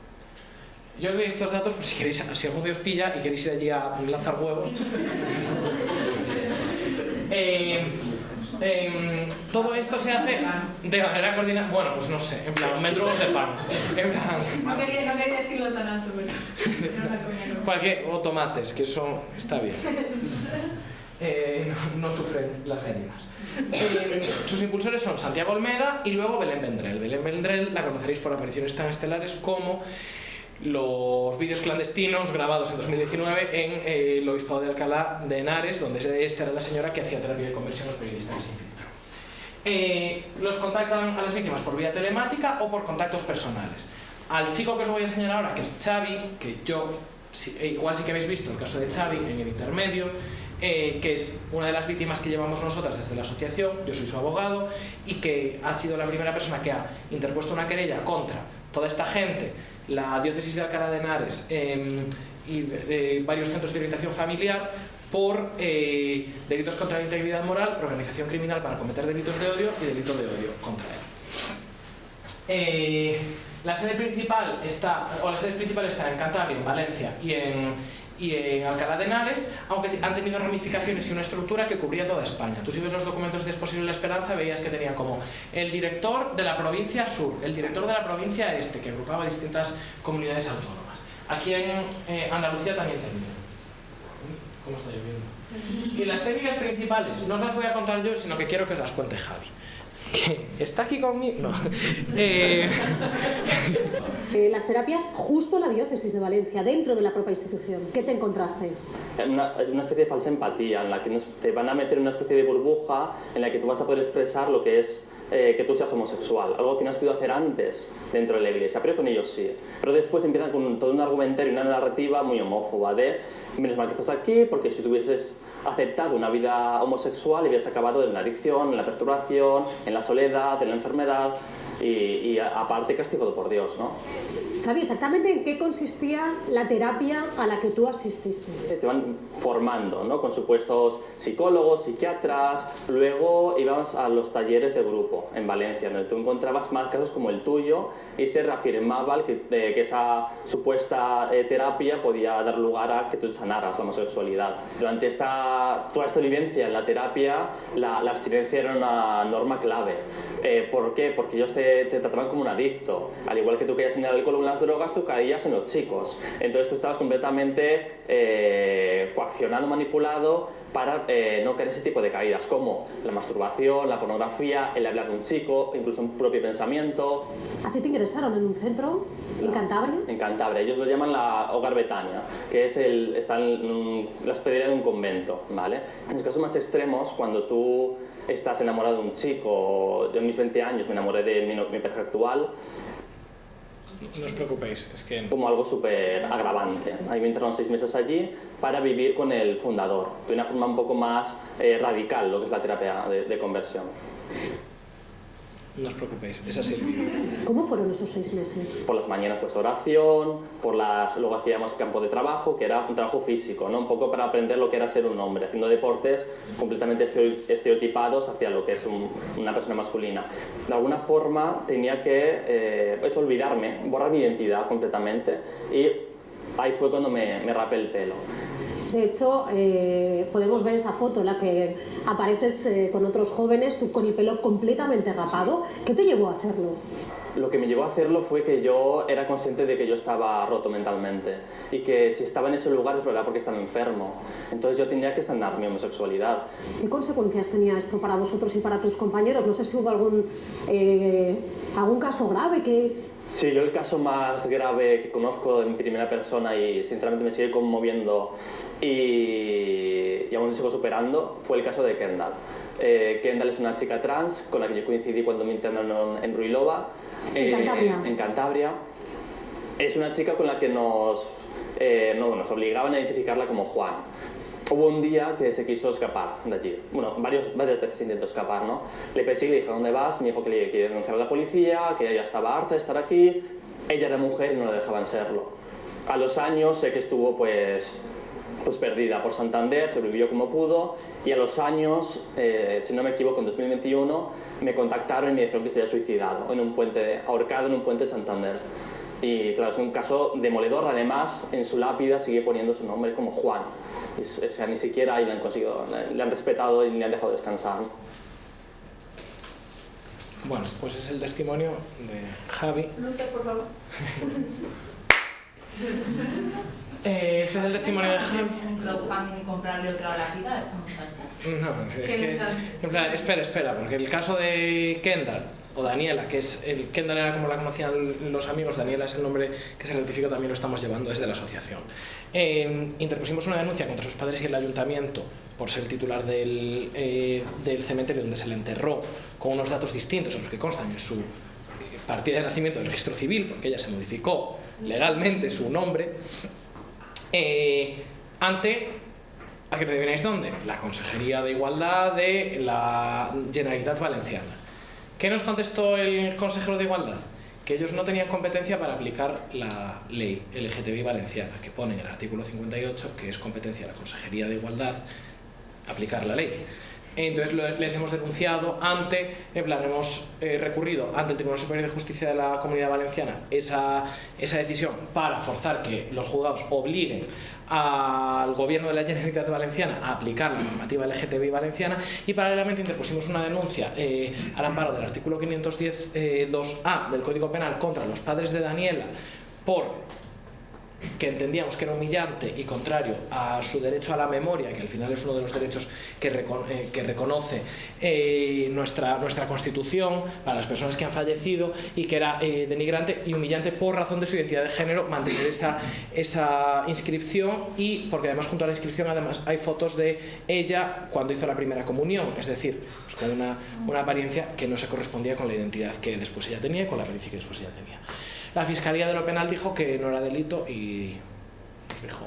Yo os doy estos datos por si queréis, si algún día os pilla y queréis ir allí a lanzar huevos. Todo esto se hace de manera coordinada. Bueno, pues no sé, en plan, metros de pan. En plan, no quería decirlo tan alto, pero o tomates, que eso está bien. No sufren las gallinas. Sus impulsores son Santiago Olmeda y luego Belén Vendrell. Belén Vendrell la conoceréis por apariciones tan estelares como los vídeos clandestinos grabados en 2019 en el Obispado de Alcalá de Henares, donde esta era la señora que hacía terapia de conversión a los periodistas que se infiltraron. Los contactan a las víctimas por vía telemática o por contactos personales. Al chico que os voy a enseñar ahora, que es Xavi, que igual sí que habéis visto el caso de Xavi en el intermedio, que es una de las víctimas que llevamos nosotras desde la asociación, yo soy su abogado, y que ha sido la primera persona que ha interpuesto una querella contra toda esta gente, la diócesis de Alcalá de Henares y varios centros de orientación familiar por delitos contra la integridad moral, organización criminal para cometer delitos de odio y delito de odio contra él. La sede principal está en Cantabria, en Valencia y en Alcalá de Henares, aunque han tenido ramificaciones y una estructura que cubría toda España. Tú si ves los documentos de Es posible la esperanza, veías que tenía como el director de la provincia sur, el director de la provincia este, que agrupaba distintas comunidades autónomas. Aquí en Andalucía también tenía. ¿Cómo está lloviendo? Y las técnicas principales no os las voy a contar yo, sino que quiero que os las cuente Javi. que está aquí conmigo. No. Las terapias justo en la diócesis de Valencia, dentro de la propia institución. ¿Qué te encontraste? Es una especie de falsa empatía en la que te van a meter en una especie de burbuja en la que tú vas a poder expresar lo que es que tú seas homosexual, algo que no has podido hacer antes dentro de la iglesia, pero con ellos sí. Pero después empiezan con todo un argumentario y una narrativa muy homófoba de menos mal que estás aquí porque si tuvieses aceptado una vida homosexual hubieras acabado en la adicción, en la perturbación, en la soledad, en la enfermedad y aparte castigado por Dios, ¿no? ¿Sabes exactamente en qué consistía la terapia a la que tú asististe? Te van formando, ¿no? Con supuestos psicólogos, psiquiatras. Luego íbamos a los talleres de grupo en Valencia, donde tú encontrabas más casos como el tuyo y se reafirmaba que esa supuesta terapia podía dar lugar a que tú sanaras la homosexualidad. Durante toda esta vivencia en la terapia, la abstinencia era una norma clave. ¿Por qué? Porque ellos te trataban como un adicto. Al igual que tú caías en el alcohol o en las drogas, tú caías en los chicos. Entonces tú estabas completamente coaccionado, manipulado para no caer ese tipo de caídas, como la masturbación, la pornografía, el hablar de un chico, incluso un propio pensamiento. ¿A ti te ingresaron en un centro en Cantabria? En Cantabria. Ellos lo llaman la Hogar Betania, que está en la hospedería de un convento, ¿vale? En los casos más extremos, cuando tú estás enamorado de un chico, yo en mis 20 años me enamoré de mi pareja actual. No os preocupéis, es que... Como algo súper agravante. A mí me internaron 6 meses allí para vivir con el fundador, de una forma un poco más radical, lo que es la terapia de conversión. No os preocupéis, es así el vídeo. ¿Cómo fueron esos 6 meses? Por las mañanas pues oración, luego hacíamos campo de trabajo, que era un trabajo físico, ¿no? Un poco para aprender lo que era ser un hombre, haciendo deportes completamente estereotipados hacia lo que es una persona masculina. De alguna forma tenía que olvidarme, borrar mi identidad completamente y ahí fue cuando me rapé el pelo. De hecho, podemos ver esa foto en la que apareces con otros jóvenes, tú con el pelo completamente rapado. ¿Qué te llevó a hacerlo? Lo que me llevó a hacerlo fue que yo era consciente de que yo estaba roto mentalmente y que si estaba en ese lugar es verdad porque estaba enfermo. Entonces yo tenía que sanar mi homosexualidad. ¿Qué consecuencias tenía esto para vosotros y para tus compañeros? No sé si hubo algún caso grave que... Sí, yo el caso más grave que conozco en primera persona y sinceramente me sigue conmoviendo y aún sigo superando fue el caso de Kendall. Kendall es una chica trans con la que yo coincidí cuando me internaron en Ruilova, en Cantabria. Es una chica con la que nos obligaban a identificarla como Juan. Hubo un día que se quiso escapar de allí. Bueno, varias veces intentó escapar, ¿no? Le perseguí, le dije, ¿a dónde vas? Me dijo que le quería denunciar a la policía, que ella estaba harta de estar aquí. Ella era mujer y no la dejaban serlo. A los años sé que estuvo pues perdida por Santander, sobrevivió como pudo, y a los años, si no me equivoco, en 2021, me contactaron y me dijeron que se había suicidado, ahorcado en un puente de Santander. Y claro, es un caso demoledor. Además, en su lápida sigue poniendo su nombre como Juan. O sea, ni siquiera ahí le han respetado y le han dejado descansar. Bueno, pues es el testimonio de Javi. Luces, por favor. Este es el testimonio de Javi. ¿Un crowdfunding y comprarle otra lápida a esta muchacha? No, es que... En plan, espera, porque el caso de Kendall o Daniela, que es Kendall era como la conocían los amigos, Daniela es el nombre que se rectifica, también lo estamos llevando desde la asociación. Interpusimos una denuncia contra sus padres y el ayuntamiento por ser titular del cementerio donde se le enterró con unos datos distintos a los que constan en su partida de nacimiento del registro civil, porque ella se modificó legalmente su nombre, ante, ¿a qué me adivináis dónde? La Consejería de Igualdad de la Generalitat Valenciana. ¿Qué nos contestó el consejero de Igualdad? Que ellos no tenían competencia para aplicar la ley LGTBI valenciana, que pone en el artículo 58 que es competencia de la Consejería de Igualdad aplicar la ley. Entonces les hemos denunciado hemos recurrido ante el Tribunal Superior de Justicia de la Comunidad Valenciana esa decisión para forzar que los juzgados obliguen al gobierno de la Generalitat Valenciana a aplicar la normativa LGTBI valenciana, y paralelamente interpusimos una denuncia al amparo del artículo 510 2A del Código Penal contra los padres de Daniela por que entendíamos que era humillante y contrario a su derecho a la memoria, que al final es uno de los derechos que reconoce nuestra Constitución para las personas que han fallecido, y que era denigrante y humillante por razón de su identidad de género mantener esa inscripción, y porque además junto a la inscripción además hay fotos de ella cuando hizo la primera comunión, es decir, pues con una apariencia que no se correspondía con la identidad que después ella tenía y con la apariencia que después ella tenía. La Fiscalía de lo Penal dijo que no era delito y dijo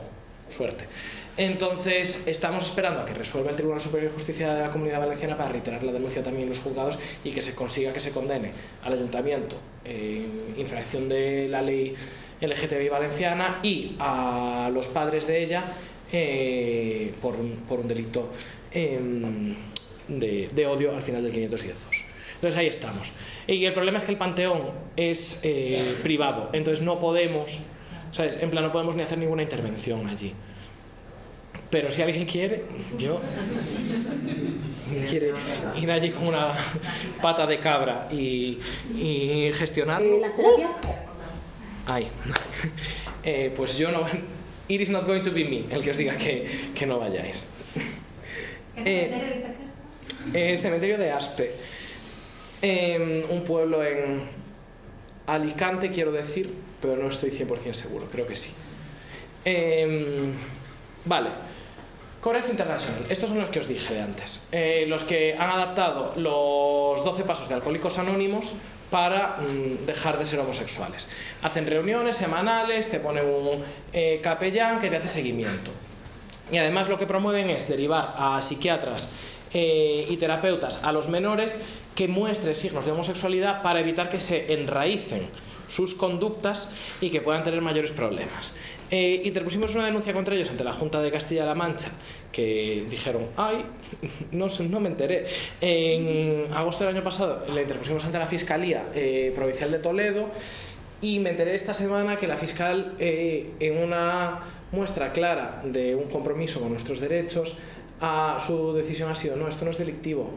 suerte. Entonces estamos esperando a que resuelva el Tribunal Superior de Justicia de la Comunidad Valenciana para reiterar la denuncia también en los juzgados y que se consiga que se condene al Ayuntamiento en infracción de la ley LGTBI valenciana y a los padres de ella por un delito de odio al final del 510. Entonces ahí estamos. Y el problema es que el Panteón es privado, entonces no podemos, ¿sabes? En plan, no podemos ni hacer ninguna intervención allí. Pero si alguien quiere, quiere ir allí con una pata de cabra y gestionarlo. ¿Las terapias? Ay. Pues yo no. It is not going to be me, el que os diga que no vayáis. El cementerio de Aspe. Un pueblo en Alicante, quiero decir, pero no estoy 100% seguro, creo que sí. Vale. Courage International, estos son los que os dije antes, los que han adaptado los 12 pasos de Alcohólicos Anónimos para dejar de ser homosexuales. Hacen reuniones semanales, te ponen un capellán que te hace seguimiento. Y además lo que promueven es derivar a psiquiatras y terapeutas a los menores que muestren signos de homosexualidad para evitar que se enraícen sus conductas y que puedan tener mayores problemas. Interpusimos una denuncia contra ellos ante la Junta de Castilla-La Mancha, que dijeron, ay, no me enteré. En agosto del año pasado la interpusimos ante la Fiscalía Provincial de Toledo, y me enteré esta semana que la fiscal, en una muestra clara de un compromiso con nuestros derechos, su decisión ha sido, no, esto no es delictivo,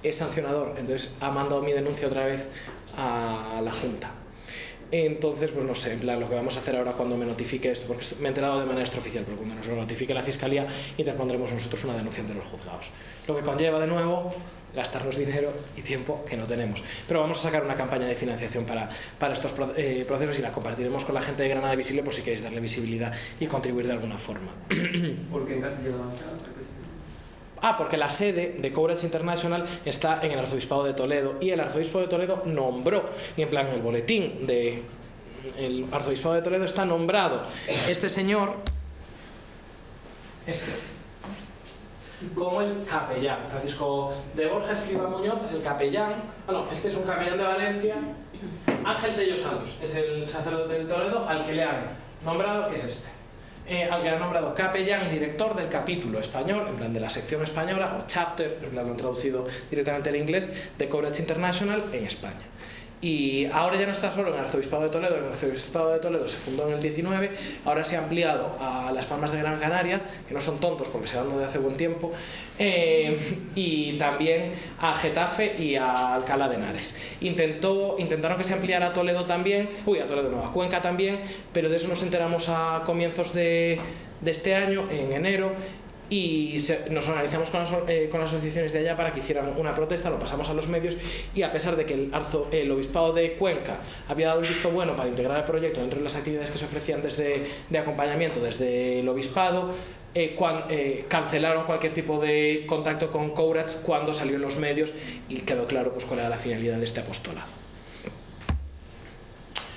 es sancionador. Entonces ha mandado mi denuncia otra vez a la Junta. Entonces, pues no sé, en plan, lo que vamos a hacer ahora cuando me notifique esto, porque me he enterado de manera extraoficial, pero cuando nos lo notifique la Fiscalía, interpondremos nosotros una denuncia ante los juzgados. Lo que conlleva, de nuevo, gastarnos dinero y tiempo que no tenemos. Pero vamos a sacar una campaña de financiación para estos procesos, y la compartiremos con la gente de Granada Visible por si queréis darle visibilidad y contribuir de alguna forma. ¿Por qué en Castilla-La Mancha? Porque la sede de Courage International está en el Arzobispado de Toledo, y el Arzobispo de Toledo nombró, y en plan, el boletín del Arzobispado de Toledo está nombrado este señor, como el capellán. Francisco de Borja Escriba Muñoz es el capellán. Este es un capellán de Valencia. Ángel Tello Santos es el sacerdote de Toledo al que le han nombrado, que es este. Al que le han nombrado capellán y director del capítulo español, en plan de la sección española, o chapter, en plan lo han traducido directamente al inglés, de Courage International en España. Y ahora ya no está solo en el Arzobispado de Toledo. El Arzobispado de Toledo se fundó en el 19, ahora se ha ampliado a Las Palmas de Gran Canaria, que no son tontos porque se dan desde hace buen tiempo, y también a Getafe y a Alcalá de Henares. Intentaron que se ampliara a Toledo también, a Cuenca también, pero de eso nos enteramos a comienzos de este año, en enero, y nos organizamos con las asociaciones de allá para que hicieran una protesta. Lo pasamos a los medios, y a pesar de que el Obispado de Cuenca había dado el visto bueno para integrar el proyecto dentro de las actividades que se ofrecían de acompañamiento desde el Obispado, cancelaron cualquier tipo de contacto con Courage cuando salió en los medios y quedó claro pues cuál era la finalidad de este apostolado.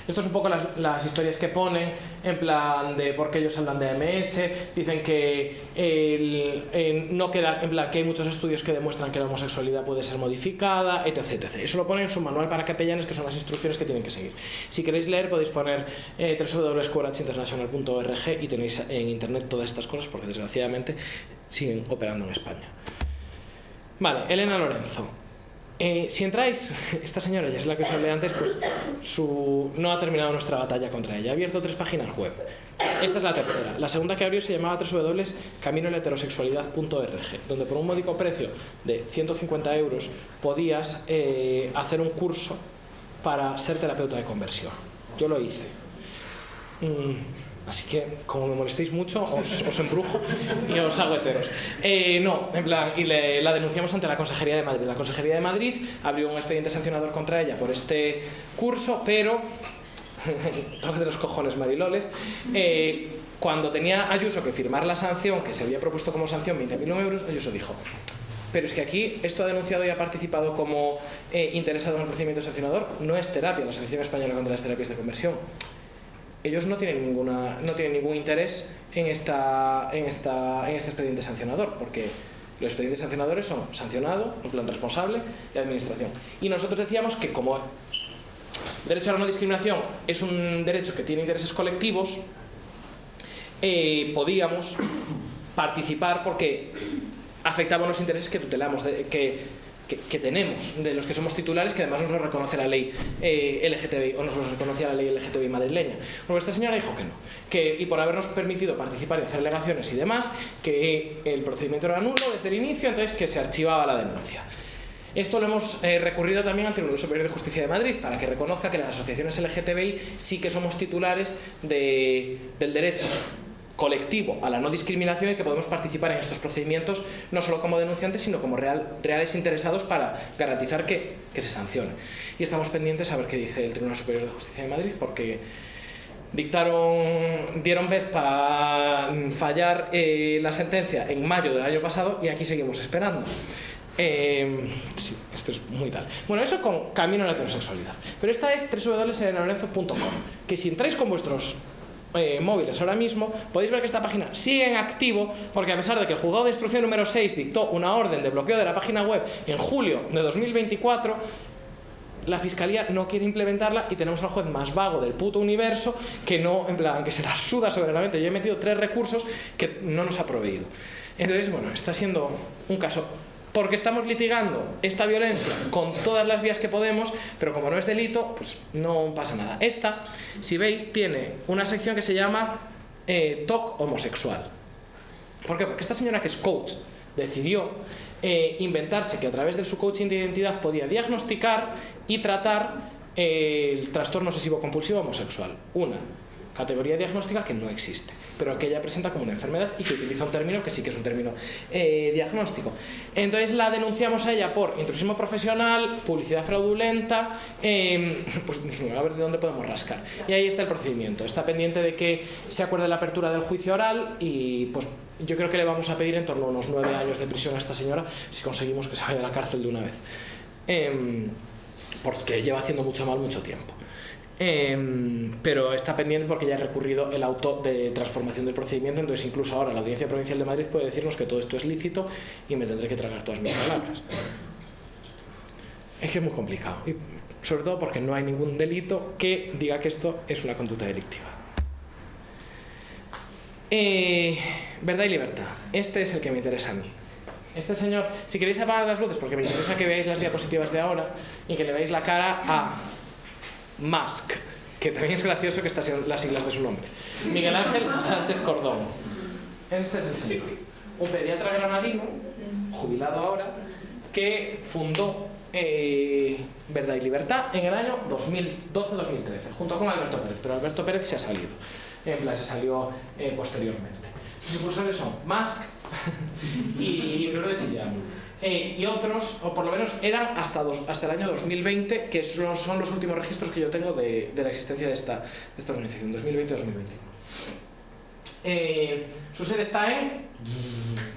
Esto es un poco las historias que ponen, en plan de por qué ellos hablan de AMS. Dicen que no queda, en plan que hay muchos estudios que demuestran que la homosexualidad puede ser modificada, etc. Eso lo ponen en su manual para capellanes, que son las instrucciones que tienen que seguir. Si queréis leer podéis poner www.courageinternational.org y tenéis en internet todas estas cosas, porque desgraciadamente siguen operando en España. Vale, Elena Lorenzo. Si entráis, esta señora, ya es la que os hablé antes, pues no ha terminado nuestra batalla contra ella. Ha abierto 3 páginas web. Esta es la tercera. La segunda que abrió se llamaba www.caminolaheterosexualidad.org, donde por un módico precio de 150 € podías hacer un curso para ser terapeuta de conversión. Yo lo hice. Así que, como me molestéis mucho, os embrujo y os hago heteros. No, en plan, y la denunciamos ante la Consejería de Madrid. La Consejería de Madrid abrió un expediente sancionador contra ella por este curso, pero... toque de los cojones, Mariloles. Cuando tenía Ayuso que firmar la sanción, que se había propuesto como sanción 20.000 euros, Ayuso dijo: pero es que aquí esto ha denunciado y ha participado como interesado en el procedimiento sancionador, no es terapia, la Asociación Española contra las Terapias de Conversión. Ellos no tienen ningún interés en este expediente sancionador, porque los expedientes sancionadores son sancionado, en plan responsable y administración. Y nosotros decíamos que como derecho a la no discriminación es un derecho que tiene intereses colectivos, podíamos participar porque afectaba unos intereses que tutelamos, que tenemos, de los que somos titulares, que además nos lo reconoce la ley LGTBI, o nos lo reconocía la ley LGTBI madrileña. Bueno, esta señora dijo que no, y por habernos permitido participar y hacer alegaciones y demás, que el procedimiento era nulo desde el inicio, entonces que se archivaba la denuncia. Esto lo hemos recurrido también al Tribunal Superior de Justicia de Madrid para que reconozca que las asociaciones LGTBI sí que somos titulares del derecho colectivo a la no discriminación y que podemos participar en estos procedimientos no solo como denunciantes sino como reales interesados para garantizar que se sancione. Y estamos pendientes a ver qué dice el Tribunal Superior de Justicia de Madrid, porque dieron vez para fallar la sentencia en mayo del año pasado y aquí seguimos esperando. Sí, esto es muy tal. Bueno, eso con Camino a la Heterosexualidad. Pero esta es www.elenalorenzo.com, que si entráis con vuestros móviles ahora mismo, podéis ver que esta página sigue en activo, porque a pesar de que el juzgado de instrucción número 6 dictó una orden de bloqueo de la página web en julio de 2024, la Fiscalía no quiere implementarla y tenemos al juez más vago del puto universo que no, en plan, que se la suda soberanamente. Yo he metido 3 recursos que no nos ha proveído. Entonces, bueno, está siendo un caso, porque estamos litigando esta violencia con todas las vías que podemos, pero como no es delito, pues no pasa nada. Esta, si veis, tiene una sección que se llama TOC homosexual. ¿Por qué? Porque esta señora, que es coach, decidió inventarse que a través de su coaching de identidad podía diagnosticar y tratar el trastorno obsesivo compulsivo homosexual. Una categoría diagnóstica que no existe, pero que ella presenta como una enfermedad y que utiliza un término que sí que es un término diagnóstico. Entonces la denunciamos a ella por intrusismo profesional, publicidad fraudulenta, pues a ver de dónde podemos rascar. Y ahí está el procedimiento. Está pendiente de que se acuerde la apertura del juicio oral y pues yo creo que le vamos a pedir en torno a unos 9 años de prisión a esta señora si conseguimos que se vaya a la cárcel de una vez. Porque lleva haciendo mucho mal mucho tiempo. Pero está pendiente porque ya ha recurrido el auto de transformación del procedimiento, entonces incluso ahora la Audiencia Provincial de Madrid puede decirnos que todo esto es lícito y me tendré que tragar todas mis palabras. Es que es muy complicado, y sobre todo porque no hay ningún delito que diga que esto es una conducta delictiva. Verdad y libertad, este es el que me interesa a mí. Este señor, si queréis apagar las luces porque me interesa que veáis las diapositivas de ahora y que le veáis la cara a Musk, que también es gracioso que estas sean las siglas de su nombre. Miguel Ángel Sánchez Cordón. Este es el señor, un pediatra granadino, jubilado ahora, que fundó Verdad y Libertad en el año 2012-2013, junto con Alberto Pérez, pero Alberto Pérez se ha salido, en plan se salió posteriormente. Sus impulsores son Musk y Lourdes Sillán. Y otros, o por lo menos eran hasta el año 2020, que son los últimos registros que yo tengo de la existencia de esta organización, 2020-2021. Su sede está en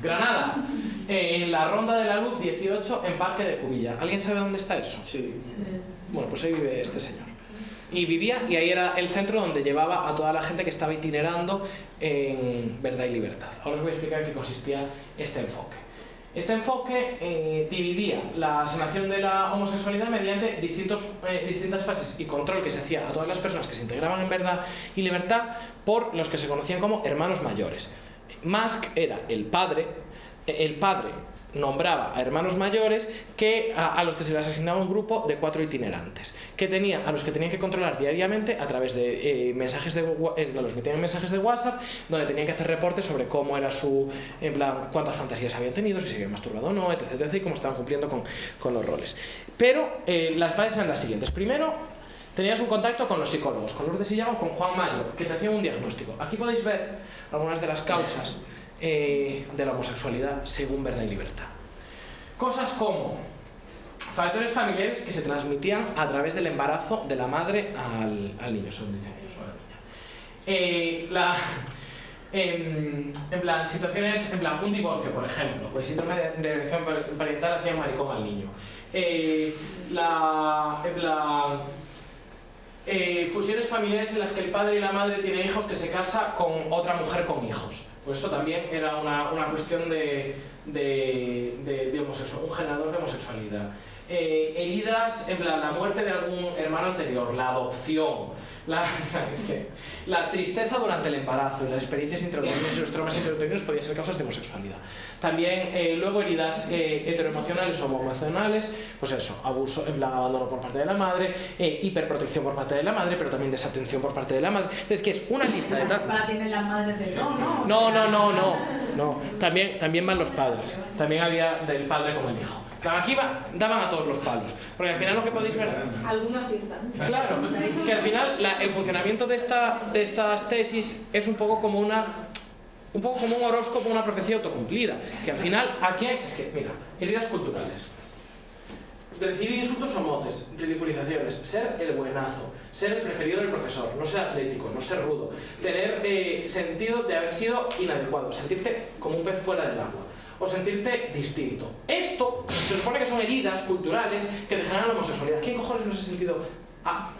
Granada, en la Ronda de la Luz 18, en Parque de Cubilla. ¿Alguien sabe dónde está eso? Sí. Bueno, pues ahí vive este señor. Y vivía, y ahí era el centro donde llevaba a toda la gente que estaba itinerando en Verdad y Libertad. Ahora os voy a explicar en qué consistía este enfoque. Este enfoque dividía la sanación de la homosexualidad mediante distintas fases y control que se hacía a todas las personas que se integraban en Verdad y Libertad por los que se conocían como hermanos mayores. Musk era el padre nombraba a hermanos mayores a los que se les asignaba un grupo de 4 itinerantes a los que tenían que controlar diariamente a través de los metían en mensajes de WhatsApp, donde tenían que hacer reportes sobre cómo era en plan, cuántas fantasías habían tenido, si se habían masturbado o no, etc, y cómo estaban cumpliendo con los roles. Pero las fases eran las siguientes. Primero, tenías un contacto con los psicólogos, con Lourdes Sillán o con Juan Mayo, que te hacían un diagnóstico. Aquí podéis ver algunas de las causas de la homosexualidad según Verdad y Libertad. Cosas como factores familiares que se transmitían a través del embarazo de la madre al niño, según dicen ellos, o a la niña. En plan, situaciones, en plan, un divorcio, por ejemplo, pues el síndrome de elección parental hacía maricón al niño. Fusiones familiares en las que el padre y la madre tienen hijos que se casa con otra mujer con hijos. Pues eso también era una cuestión de homosexual, un generador de homosexualidad. Heridas, en plan, la muerte de algún hermano anterior, la adopción, la tristeza durante el embarazo y las experiencias intrauterinas y los traumas intrauterinos podían ser causas de homosexualidad. También luego heridas heteroemocionales o homoemocionales, pues eso, abuso, en plan, abandono por parte de la madre, hiperprotección por parte de la madre, pero también desatención por parte de la madre. Es que es una lista de tal. Para tienen las madres de todo, ¿no? No. También van los padres. También había del padre como el hijo. Aquí daban a todos los palos, porque al final lo que podéis ver... Algunos aciertan. Claro, es que al final el funcionamiento de estas tesis es un poco como un horóscopo, una profecía autocumplida, que al final, es que, mira, heridas culturales, recibir insultos o motes, ridiculizaciones, ser el buenazo, ser el preferido del profesor, no ser atlético, no ser rudo, tener sentido de haber sido inadecuado, sentirte como un pez fuera del agua, o sentirte distinto. Esto se supone que son heridas culturales que te generan la homosexualidad. ¿Quién cojones no se ha sentido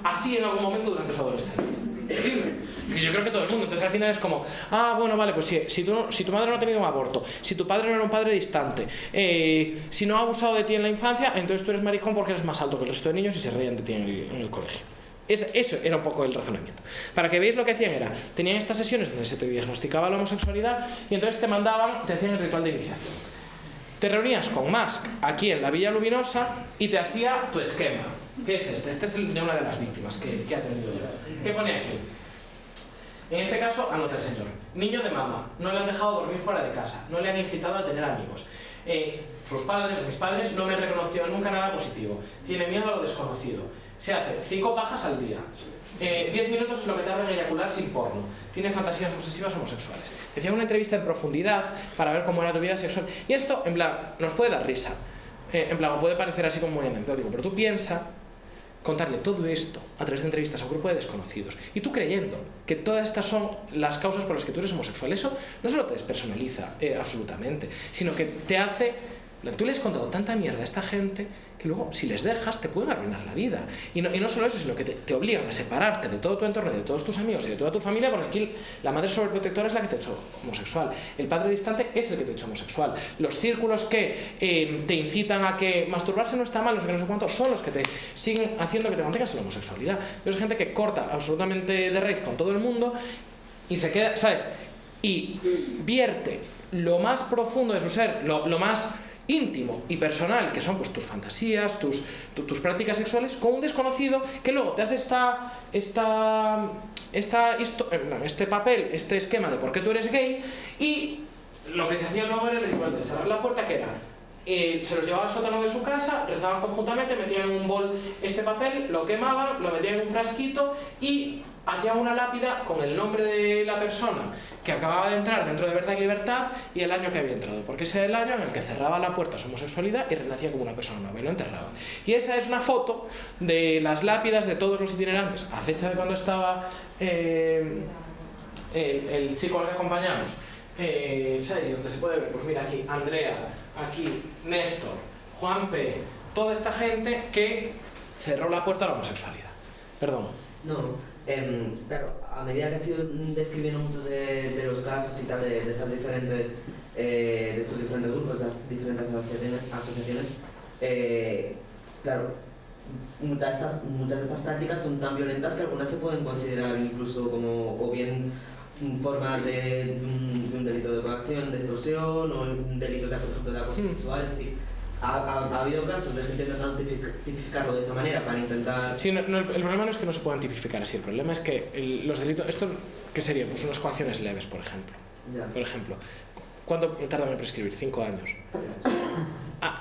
así en algún momento durante su adolescencia? Y yo creo que todo el mundo. Entonces al final es como, bueno, vale, pues si tu madre no ha tenido un aborto, si tu padre no era un padre distante, si no ha abusado de ti en la infancia, entonces tú eres maricón porque eres más alto que el resto de niños y se reían de ti en el colegio. Eso era un poco el razonamiento. Para que veáis lo que hacían era, tenían estas sesiones donde se te diagnosticaba la homosexualidad y entonces te hacían el ritual de iniciación. Te reunías con Musk aquí en la Villa Luminosa y te hacía tu esquema. ¿Qué es este? Este es el de una de las víctimas que ha tenido yo. ¿Qué pone aquí? En este caso, anota el señor. Niño de mamá, no le han dejado dormir fuera de casa, no le han incitado a tener amigos. Sus padres, mis padres, no me han reconocido nunca nada positivo. Tiene miedo a lo desconocido. Se hace 5 pajas al día. 10 minutos es lo que tarda en eyacular sin porno. Tiene fantasías obsesivas homosexuales. Decía una entrevista en profundidad para ver cómo era tu vida sexual. Y esto, en plan, nos puede dar risa. En plan, puede parecer así como muy anecdótico, pero tú piensa contarle todo esto a través de entrevistas a un grupo de desconocidos y tú creyendo que todas estas son las causas por las que tú eres homosexual. Eso no solo te despersonaliza absolutamente, sino que te hace... Tú le has contado tanta mierda a esta gente que luego, si les dejas, te pueden arruinar la vida. Y no solo eso, sino que te obligan a separarte de todo tu entorno, de todos tus amigos y de toda tu familia, porque aquí la madre sobreprotectora es la que te ha hecho homosexual. El padre distante es el que te ha hecho homosexual. Los círculos que te incitan a que masturbarse no está mal, no sé qué, no sé cuánto, son los que te siguen haciendo que te mantengas en la homosexualidad. Entonces, gente que corta absolutamente de raíz con todo el mundo y se queda, ¿sabes? Y vierte lo más profundo de su ser, lo más íntimo y personal, que son pues tus fantasías, tus prácticas sexuales, con un desconocido que luego te hace este papel, este esquema de por qué tú eres gay, y lo que se hacía luego era el ritual de cerrar la puerta, que era se los llevaba al sótano de su casa, rezaban conjuntamente, metían en un bol este papel, lo quemaban, lo metían en un frasquito y hacían una lápida con el nombre de la persona que acababa de entrar dentro de Verdad y Libertad y el año que había entrado, porque ese era el año en el que cerraba la puerta a su homosexualidad y renacía como una persona nueva y lo enterraban. Y esa es una foto de las lápidas de todos los itinerantes a fecha de cuando estaba el chico al que acompañamos. ¿Sabéis? Y donde se puede ver, pues mira aquí Andrea, aquí Néstor, Juan P, toda esta gente que cerró la puerta a la homosexualidad. Perdón. No, claro, a medida que has ido describiendo muchos de los casos y tal de estos diferentes grupos, las diferentes asociaciones, claro, muchas de estas prácticas son tan violentas que algunas se pueden considerar incluso como o bien formas de un delito de coacción, de extorsión o delitos de acoso sexual. Es decir, ¿ha habido casos de gente intentando tipificarlo de esa manera para intentar...? Sí, el problema no es que no se puedan tipificar así, el problema es que los delitos... ¿Esto qué sería? Pues unas coacciones leves, por ejemplo. Ya. Por ejemplo, ¿cuánto tardan en prescribir? 5 años.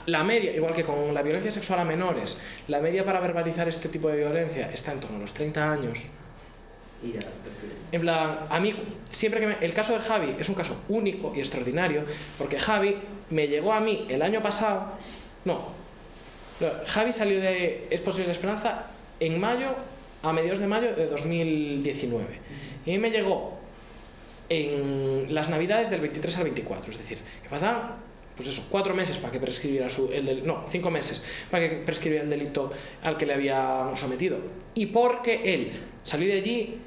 la media, igual que con la violencia sexual a menores, la media para verbalizar este tipo de violencia está en torno a los 30 años. Y ya, pues que... En plan, a mí, siempre que el caso de Javi es un caso único y extraordinario, porque Javi me llegó a mí el año pasado, Javi salió de Es posible la esperanza en mayo, a mediados de mayo de 2019, y a mí me llegó en las navidades del 23 al 24, es decir, que pasaban, pues eso, 4 meses para que prescribiera 5 meses para que prescribiera el delito al que le había sometido, y porque él salió de allí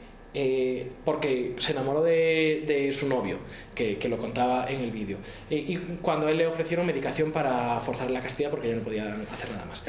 porque se enamoró de su novio, que lo contaba en el vídeo, y cuando a él le ofrecieron medicación para forzar la castidad porque ya no podía hacer nada más,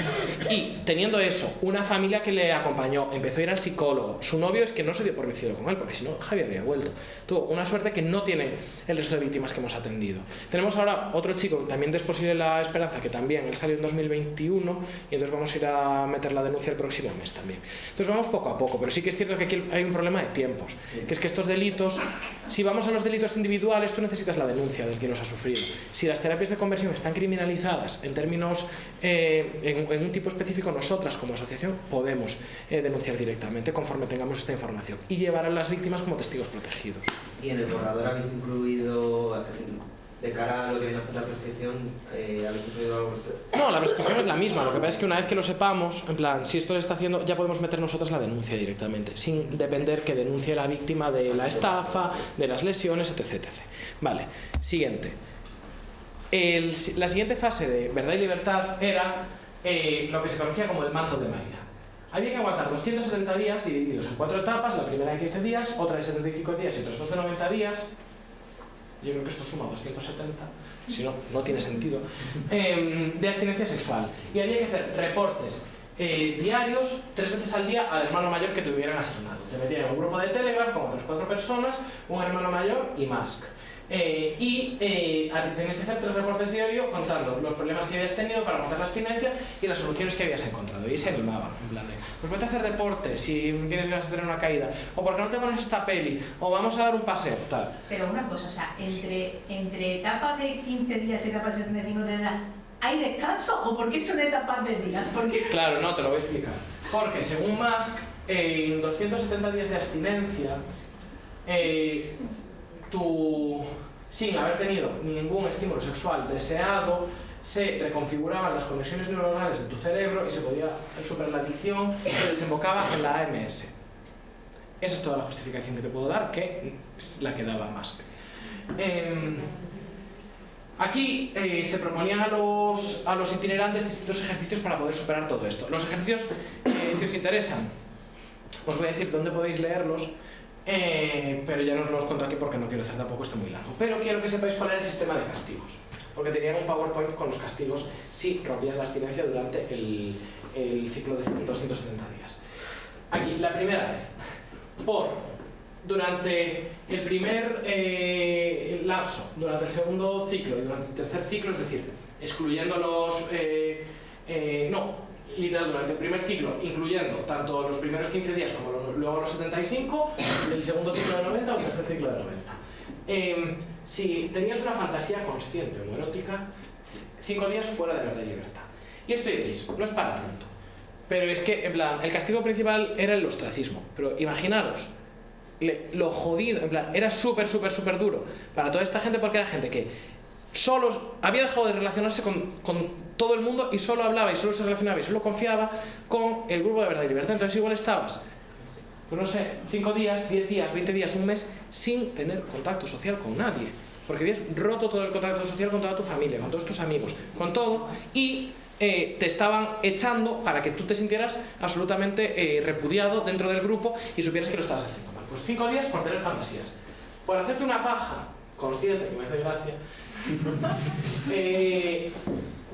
y teniendo eso, una familia que le acompañó, empezó a ir al psicólogo, su novio es que no se dio por vencido con él, porque si no Javi habría vuelto, tuvo una suerte que no tiene el resto de víctimas que hemos atendido. Tenemos ahora otro chico que también es posible la esperanza, que también él salió en 2021, y entonces vamos a ir a meter la denuncia el próximo mes también. Entonces vamos poco a poco, pero sí que es cierto que aquí hay un problema de tiempos, que es que estos delitos, si vamos a los delitos individuales, tú necesitas la denuncia del que los ha sufrido. Si las terapias de conversión están criminalizadas en términos, en un tipo específico, nosotras como asociación podemos denunciar directamente conforme tengamos esta información y llevar a las víctimas como testigos protegidos. ¿Y en el borrador habéis incluido, de cara a lo que viene a ser la prescripción, habéis incluido algo respecto? No, la prescripción es la misma, lo que pasa es que una vez que lo sepamos, en plan, si esto se está haciendo, ya podemos meter nosotras la denuncia directamente, sin depender que denuncie la víctima de la estafa, de las lesiones, etc. Vale, siguiente. La siguiente fase de verdad y libertad era lo que se conocía como el manto de María. Había que aguantar 270 días divididos en 4 etapas, la primera de 15 días, otra de 75 días y otras 2 de 90 días. Yo creo que esto suma 270, si no, no tiene sentido, de abstinencia sexual. Y había que hacer reportes diarios 3 veces al día al hermano mayor que te hubieran asignado. Te metían en un grupo de Telegram con otras 4 personas, un hermano mayor y Musk. Tenías que hacer 3 reportes diarios contando los problemas que habías tenido para aguantar la abstinencia y las soluciones que habías encontrado. Y se animaban, en plan de, pues vete a hacer deporte si tienes ganas de hacer una caída, o porque no te pones esta peli, o vamos a dar un paseo, tal. Pero una cosa, o sea, entre etapas de 15 días y etapas de 75 de edad, ¿hay descanso o por qué son etapas de días? Claro, no, te lo voy a explicar. Porque según Musk, en 270 días de abstinencia, sin haber tenido ningún estímulo sexual deseado, se reconfiguraban las conexiones neuronales de tu cerebro y se podía superar la adicción que desembocaba en la AMS. Esa es toda la justificación que te puedo dar, que es la que daba Musk. Aquí se proponían a los itinerantes distintos ejercicios para poder superar todo esto. Los ejercicios, si os interesan, os voy a decir dónde podéis leerlos, pero ya no os los cuento aquí porque no quiero hacer tampoco esto muy largo. Pero quiero que sepáis cuál era el sistema de castigos, porque tenían un PowerPoint con los castigos si rompías la abstinencia durante el ciclo de 270 días. Aquí, la primera vez, durante el primer lapso, durante el segundo ciclo y durante el tercer ciclo, es decir, excluyendo literal, durante el primer ciclo, incluyendo tanto los primeros 15 días como luego los 75, el segundo ciclo de 90 o el tercer ciclo de 90. Si tenías una fantasía consciente o erótica, 5 días fuera de verdad y libertad. Y esto diréis, no es para tanto. Pero es que, en plan, el castigo principal era el ostracismo. Pero imaginaros lo jodido, en plan, era súper duro para toda esta gente, porque era gente que solo había dejado de relacionarse con todo el mundo y solo hablaba y solo se relacionaba y solo confiaba con el grupo de verdad y libertad. Entonces igual estabas, pues no sé, 5 días, 10 días, 20 días, un mes sin tener contacto social con nadie, porque habías roto todo el contacto social con toda tu familia, con todos tus amigos, con todo, y te estaban echando para que tú te sintieras absolutamente repudiado dentro del grupo y supieras que lo estabas haciendo mal. Pues 5 días por tener fantasías, por hacerte una paja consciente, que me hace gracia.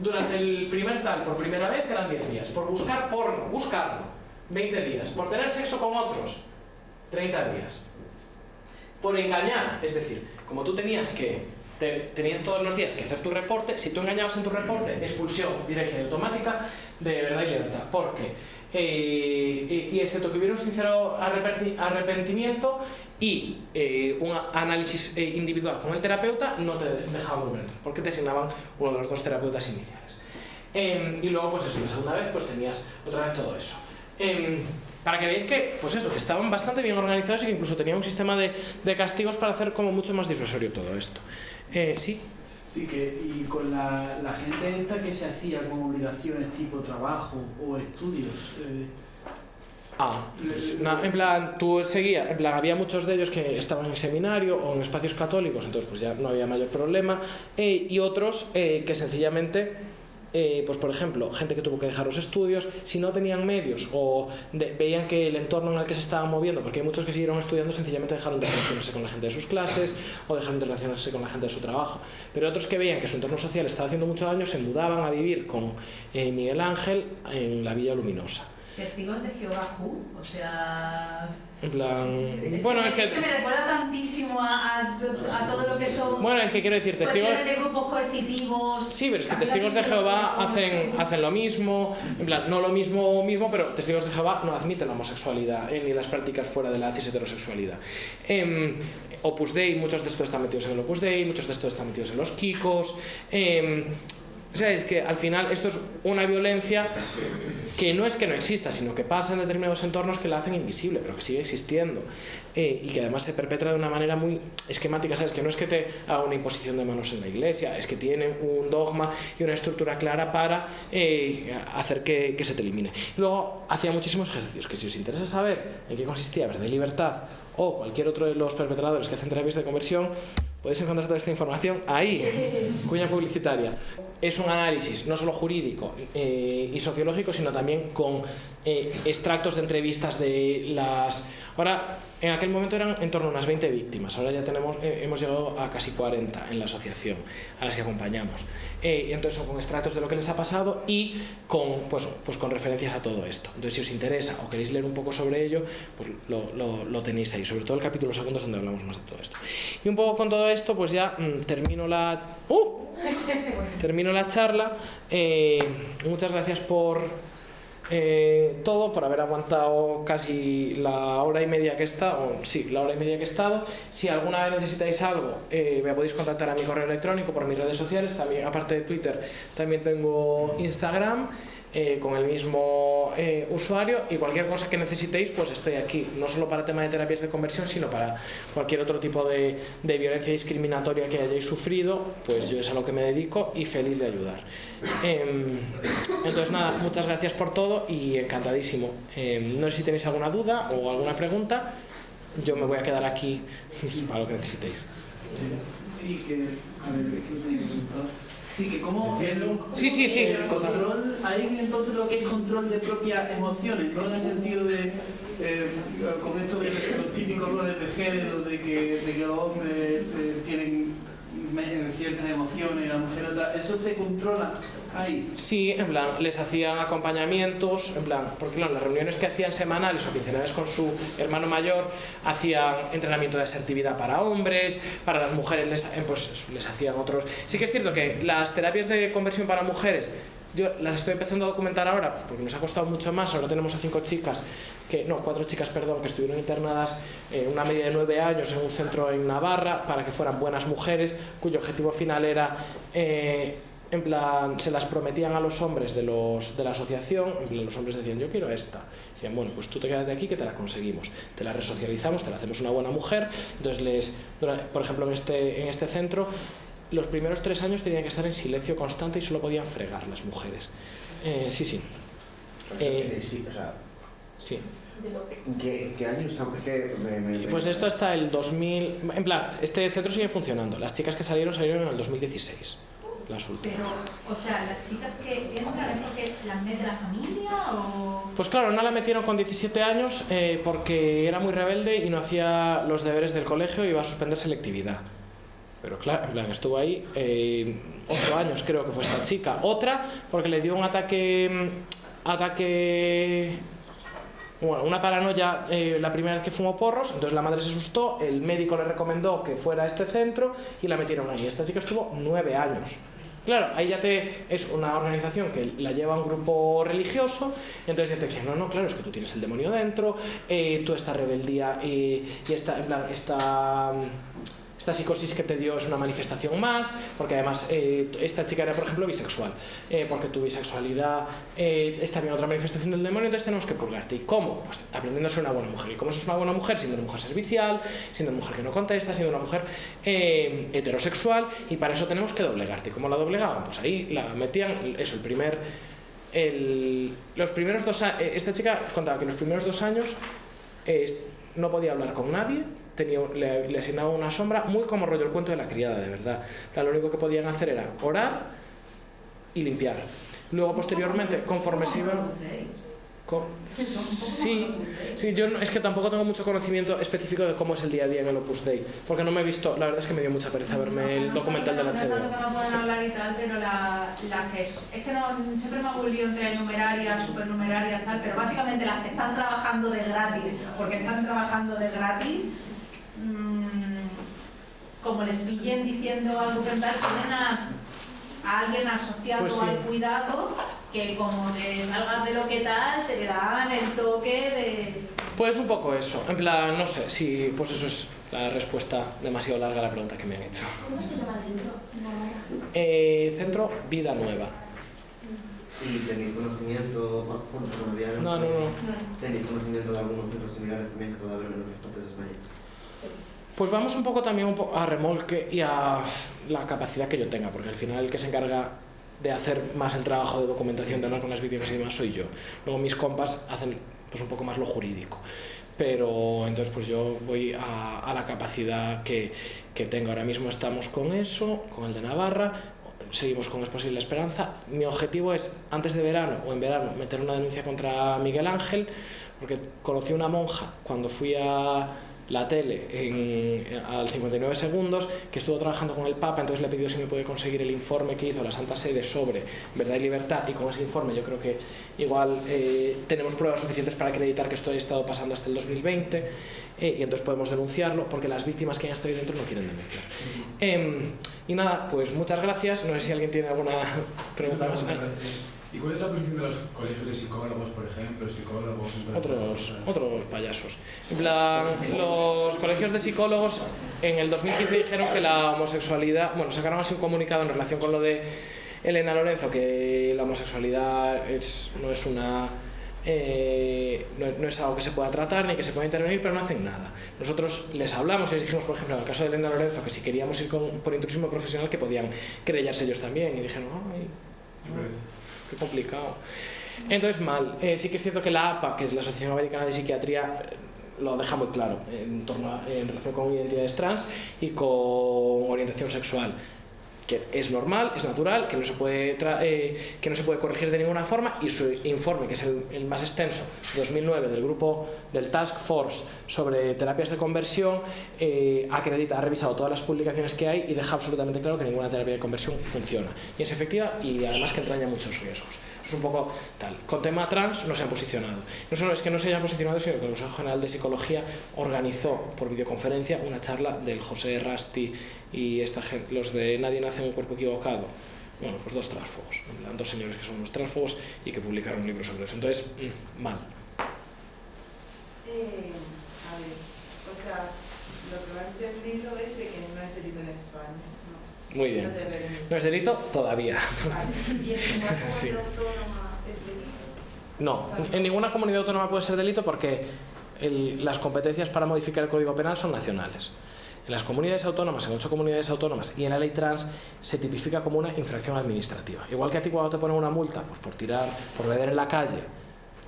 Durante el primer tal, por primera vez, eran 10 días. Por buscar porno, buscarlo, 20 días. Por tener sexo con otros, 30 días. Por engañar, es decir, como tú tenías todos los días que hacer tu reporte, si tú engañabas en tu reporte, expulsión directa y automática de verdad y libertad. Porque, y excepto que hubiera un sincero arrepentimiento y un análisis individual con el terapeuta, no te dejaban volver a entrar, porque te asignaban uno de los 2 terapeutas iniciales. Y luego, pues eso, la segunda vez, pues tenías otra vez todo eso. Para que veáis que, pues eso, que estaban bastante bien organizados y que incluso tenían un sistema de castigos para hacer como mucho más disuasorio todo esto. ¿Sí? Sí, y con la gente esta que se hacía con obligaciones tipo trabajo o estudios. En plan, tú seguías, en plan, había muchos de ellos que estaban en seminario o en espacios católicos, entonces pues ya no había mayor problema, y otros que sencillamente, pues por ejemplo, gente que tuvo que dejar los estudios, si no tenían medios o veían que el entorno en el que se estaban moviendo, porque hay muchos que siguieron estudiando, sencillamente dejaron de relacionarse con la gente de sus clases o dejaron de relacionarse con la gente de su trabajo, pero otros que veían que su entorno social estaba haciendo mucho daño, se mudaban a vivir con Miguel Ángel en la Villa Luminosa. Testigos de Jehová, o sea... En plan... Es que me recuerda tantísimo a todo lo que son... Bueno, es que quiero decir, testigos... de grupos coercitivos... Sí, pero es que testigos de Jehová hacen lo mismo, en plan, no lo mismo, pero testigos de Jehová no admiten la homosexualidad ni las prácticas fuera de la cis heterosexualidad. Opus Dei, muchos de estos están metidos en el Opus Dei, muchos de estos están metidos en los Kikos... O sea, es que al final esto es una violencia que no es que no exista, sino que pasa en determinados entornos que la hacen invisible, pero que sigue existiendo, y que además se perpetra de una manera muy esquemática, ¿sabes? Que no es que te haga una imposición de manos en la iglesia, es que tienen un dogma y una estructura clara para hacer que se te elimine. Luego hacía muchísimos ejercicios que, si os interesa saber en qué consistía Verdad y Libertad o cualquier otro de los perpetradores que hacen terapias de conversión, podéis encontrar toda esta información ahí, cuña publicitaria. Es un análisis no solo jurídico y sociológico, sino también con extractos de entrevistas de las... Ahora, en aquel momento eran en torno a unas 20 víctimas, ahora ya hemos llegado a casi 40 en la asociación a las que acompañamos. Entonces son con extractos de lo que les ha pasado y con referencias a todo esto. Entonces, si os interesa o queréis leer un poco sobre ello, pues lo tenéis ahí, sobre todo el capítulo segundo es donde hablamos más de todo esto. Y un poco con todo esto, pues ya termino la charla. Muchas gracias por todo, por haber aguantado casi la hora y media que he estado. Si alguna vez necesitáis algo, me podéis contactar a mi correo electrónico, por mis redes sociales. También, aparte de Twitter, también tengo Instagram con el mismo usuario, y cualquier cosa que necesitéis, pues estoy aquí, no solo para tema de terapias de conversión, sino para cualquier otro tipo de violencia discriminatoria que hayáis sufrido, pues yo es a lo que me dedico y feliz de ayudar. Entonces nada, muchas gracias por todo y encantadísimo. No sé si tenéis alguna duda o alguna pregunta, yo me voy a quedar aquí para lo que necesitéis. Sí, que... A ver, ¿qué me tenéis preguntado? Sí, que como el control, hay entonces lo que es control de propias emociones, ¿no? En el sentido de, con esto de los típicos roles de género, de que los hombres tienen ciertas emociones y la mujer otras, ¿eso se controla ahí? Sí, en plan, les hacían acompañamientos, en plan, porque claro, las reuniones que hacían semanales o quincenales con su hermano mayor, hacían entrenamiento de asertividad para hombres, para las mujeres les hacían otros. Sí que es cierto que las terapias de conversión para mujeres, yo las estoy empezando a documentar ahora porque nos ha costado mucho más. Ahora tenemos a 4 chicas, que estuvieron internadas una media de 9 años en un centro en Navarra para que fueran buenas mujeres, cuyo objetivo final era, en plan, se las prometían a los hombres de la asociación. En plan, los hombres decían, yo quiero esta. Decían, bueno, pues tú te quedas de aquí que te la conseguimos, te la resocializamos, te la hacemos una buena mujer. Entonces por ejemplo, en este centro, los primeros 3 años tenían que estar en silencio constante y solo podían fregar las mujeres. Sí. Sí. ¿Qué año estamos? Pues esto hasta el 2000... En plan, este centro sigue funcionando. Las chicas que salieron en el 2016. Las últimas. Pero, o sea, las chicas que entran, ¿es porque las mete la familia o...? Pues claro, no la metieron con 17 años porque era muy rebelde y no hacía los deberes del colegio y iba a suspender selectividad. Pero claro, en plan, estuvo ahí 8 años, creo que fue esta chica. Otra, porque le dio un ataque, bueno, una paranoia la primera vez que fumó porros. Entonces la madre se asustó, el médico le recomendó que fuera a este centro y la metieron ahí. Esta chica estuvo 9 años. Claro, ahí ya es una organización que la lleva un grupo religioso, y entonces ya te dicen, no, claro, es que tú tienes el demonio dentro, tú esta rebeldía y esta esta psicosis que te dio es una manifestación más, porque además esta chica era, por ejemplo, bisexual, porque tu bisexualidad es también otra manifestación del demonio, entonces tenemos que purgarte. ¿Y cómo? Pues aprendiendo a ser una buena mujer. ¿Y cómo sos una buena mujer? Siendo una mujer servicial, siendo una mujer que no contesta, siendo una mujer heterosexual, y para eso tenemos que doblegarte. ¿Y cómo la doblegaban? Pues ahí la metían, eso, los primeros 2 años, esta chica contaba que los primeros 2 años no podía hablar con nadie, le asignaban una sombra, muy como rollo el cuento de la criada, de verdad. Lo único que podían hacer era orar y limpiar. Luego, posteriormente, conforme se iba... Sí, yo es que tampoco tengo mucho conocimiento específico de cómo es el día a día en el Opus Dei, porque no me he visto, la verdad es que me dio mucha pereza verme el documental de la HBO. No que no pueden hablar y tal, pero la que es que no, siempre me hago un lío entre numerarias, supernumeraria, tal, pero básicamente las que están trabajando de gratis, porque están trabajando de gratis, como les pillen diciendo algo que tal, tienen a alguien asociado pues sí, al cuidado, que como te salgas de lo que tal, te dan el toque de... Pues un poco eso, en plan, no sé, si pues eso es la respuesta demasiado larga a la pregunta que me han hecho. ¿Cómo se llama el centro? Centro Vida Nueva. ¿Y tenéis conocimiento, No. ¿Tenéis conocimiento de algunos centros similares también que pueda haber en otras partes de España? Pues vamos un poco también a remolque y a la capacidad que yo tenga, porque al final el que se encarga de hacer más el trabajo de documentación, de hablar con las víctimas y demás, soy yo. Luego mis compas hacen pues un poco más lo jurídico, pero entonces pues yo voy a la capacidad que tengo. Ahora mismo estamos con eso, con el de Navarra, seguimos con Es Posible Esperanza. Mi objetivo es, antes de verano o en verano, meter una denuncia contra Miguel Ángel, porque conocí una monja cuando fui a la tele al 59 segundos, que estuvo trabajando con el Papa, entonces le pidió si me puede conseguir el informe que hizo la Santa Sede sobre verdad y libertad, y con ese informe yo creo que igual tenemos pruebas suficientes para acreditar que esto ha estado pasando hasta el 2020, y entonces podemos denunciarlo, porque las víctimas que han estado ahí dentro no quieren denunciar. Y nada, pues muchas gracias. No sé si alguien tiene alguna pregunta más. ¿Y cuál es la posición de los colegios de psicólogos, por ejemplo? Otros payasos. En plan, los colegios de psicólogos en el 2015 dijeron que la homosexualidad... Bueno, sacaron así un comunicado en relación con lo de Elena Lorenzo, que la homosexualidad no es algo que se pueda tratar ni que se pueda intervenir, pero no hacen nada. Nosotros les hablamos y les dijimos, por ejemplo, en el caso de Elena Lorenzo, que si queríamos ir por intrusismo profesional, que podían querellarse ellos también, y dijeron, ay, qué complicado. Entonces, mal. Sí que es cierto que la APA, que es la Asociación Americana de Psiquiatría, lo deja muy claro en relación con identidades trans y con orientación sexual, que es normal, es natural, que no se puede corregir de ninguna forma, y su informe, que es el más extenso, 2009, del grupo del Task Force sobre terapias de conversión, ha revisado todas las publicaciones que hay y deja absolutamente claro que ninguna terapia de conversión funciona, y es efectiva, y además que entraña muchos riesgos. Es un poco tal. Con tema trans no se han posicionado. No solo es que no se hayan posicionado, sino que el Consejo General de Psicología organizó por videoconferencia una charla del José Rasti y los de Nadie nace en un cuerpo equivocado. Bueno, pues 2 tránsfugos, 2 señores que son unos tránsfugos y que publicaron un libro sobre eso. Entonces, mal. A ver, o sea, lo que me ha entendido es de que no es delito en España. Muy bien. No es delito todavía. ¿Y en ninguna comunidad autónoma es delito? No, en ninguna comunidad autónoma puede ser delito porque las competencias para modificar el Código Penal son nacionales. En las comunidades autónomas, en 8 comunidades autónomas y en la ley trans, se tipifica como una infracción administrativa. Igual que a ti cuando te ponen una multa, pues por beber en la calle,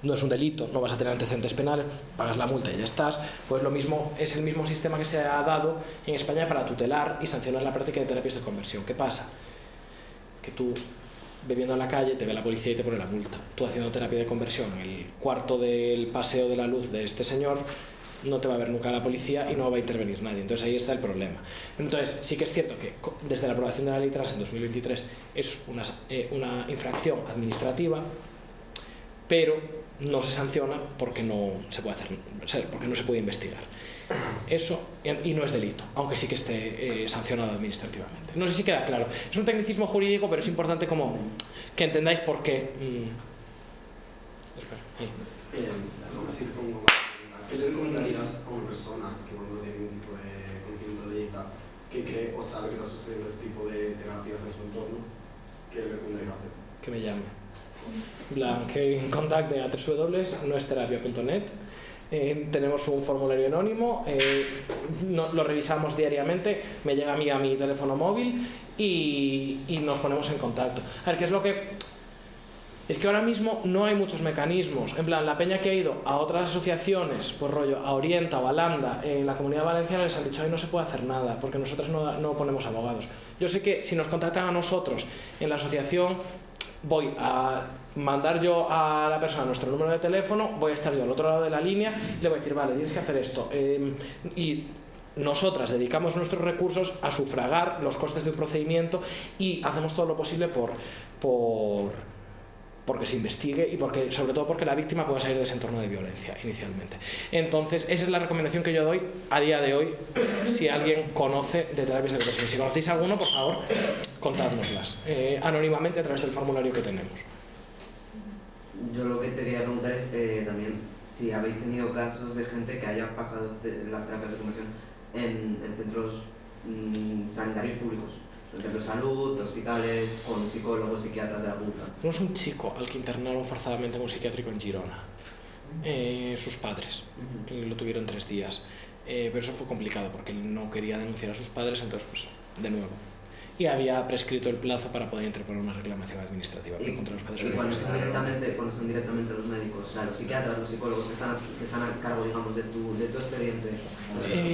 no es un delito, no vas a tener antecedentes penales, pagas la multa y ya estás. Pues lo mismo, es el mismo sistema que se ha dado en España para tutelar y sancionar la práctica de terapias de conversión. ¿Qué pasa? Que tú, bebiendo en la calle, te ve la policía y te pone la multa. Tú haciendo terapia de conversión en el cuarto del Paseo de la Luz de este señor, no te va a ver nunca la policía y no va a intervenir nadie. Entonces ahí está el problema. Entonces sí que es cierto que desde la aprobación de la ley trans en 2023 es una infracción administrativa, pero no se sanciona porque no se puede porque no se puede investigar. Eso, y no es delito, aunque sí que esté sancionado administrativamente. No sé si queda claro. Es un tecnicismo jurídico, pero es importante como que entendáis por qué. ¿Qué le recomendarías a una persona que cuando tiene un tipo de conocimiento de dieta que cree o sabe que está sucediendo este tipo de terapias en su entorno, ¿qué le recomendaría hacer? Que me llame. Que contacte a www.noesterapia.net. Tenemos un formulario anónimo, lo revisamos diariamente, me llega a mí a mi teléfono móvil y nos ponemos en contacto. A ver, ¿qué es lo que...? Es que ahora mismo no hay muchos mecanismos. En plan, la peña que ha ido a otras asociaciones, pues rollo, a Orienta o a Landa, en la Comunidad Valenciana les han dicho, no se puede hacer nada, porque nosotros no ponemos abogados. Yo sé que si nos contactan a nosotros en la asociación, voy a mandar yo a la persona nuestro número de teléfono, voy a estar yo al otro lado de la línea y le voy a decir, vale, tienes que hacer esto. Y nosotras dedicamos nuestros recursos a sufragar los costes de un procedimiento y hacemos todo lo posible porque se investigue y sobre todo porque la víctima pueda salir de ese entorno de violencia inicialmente. Entonces, esa es la recomendación que yo doy a día de hoy si alguien conoce de terapias de conversión. Si conocéis alguno, por favor, contádnoslas anónimamente a través del formulario que tenemos. Yo lo que te quería preguntar es también si habéis tenido casos de gente que haya pasado las terapias de conversión en centros sanitarios públicos. Centros de salud, hospitales, con psicólogos, psiquiatras de la pública. Tenemos un chico al que internaron forzadamente en un psiquiátrico en Girona, sus padres, y lo tuvieron 3 días. Pero eso fue complicado porque él no quería denunciar a sus padres, entonces pues de nuevo. Y había prescrito el plazo para poder interponer una reclamación administrativa contra los padres. Y cuando son directamente los médicos, o sea, los psiquiatras, los psicólogos que están a cargo, digamos, de tu expediente,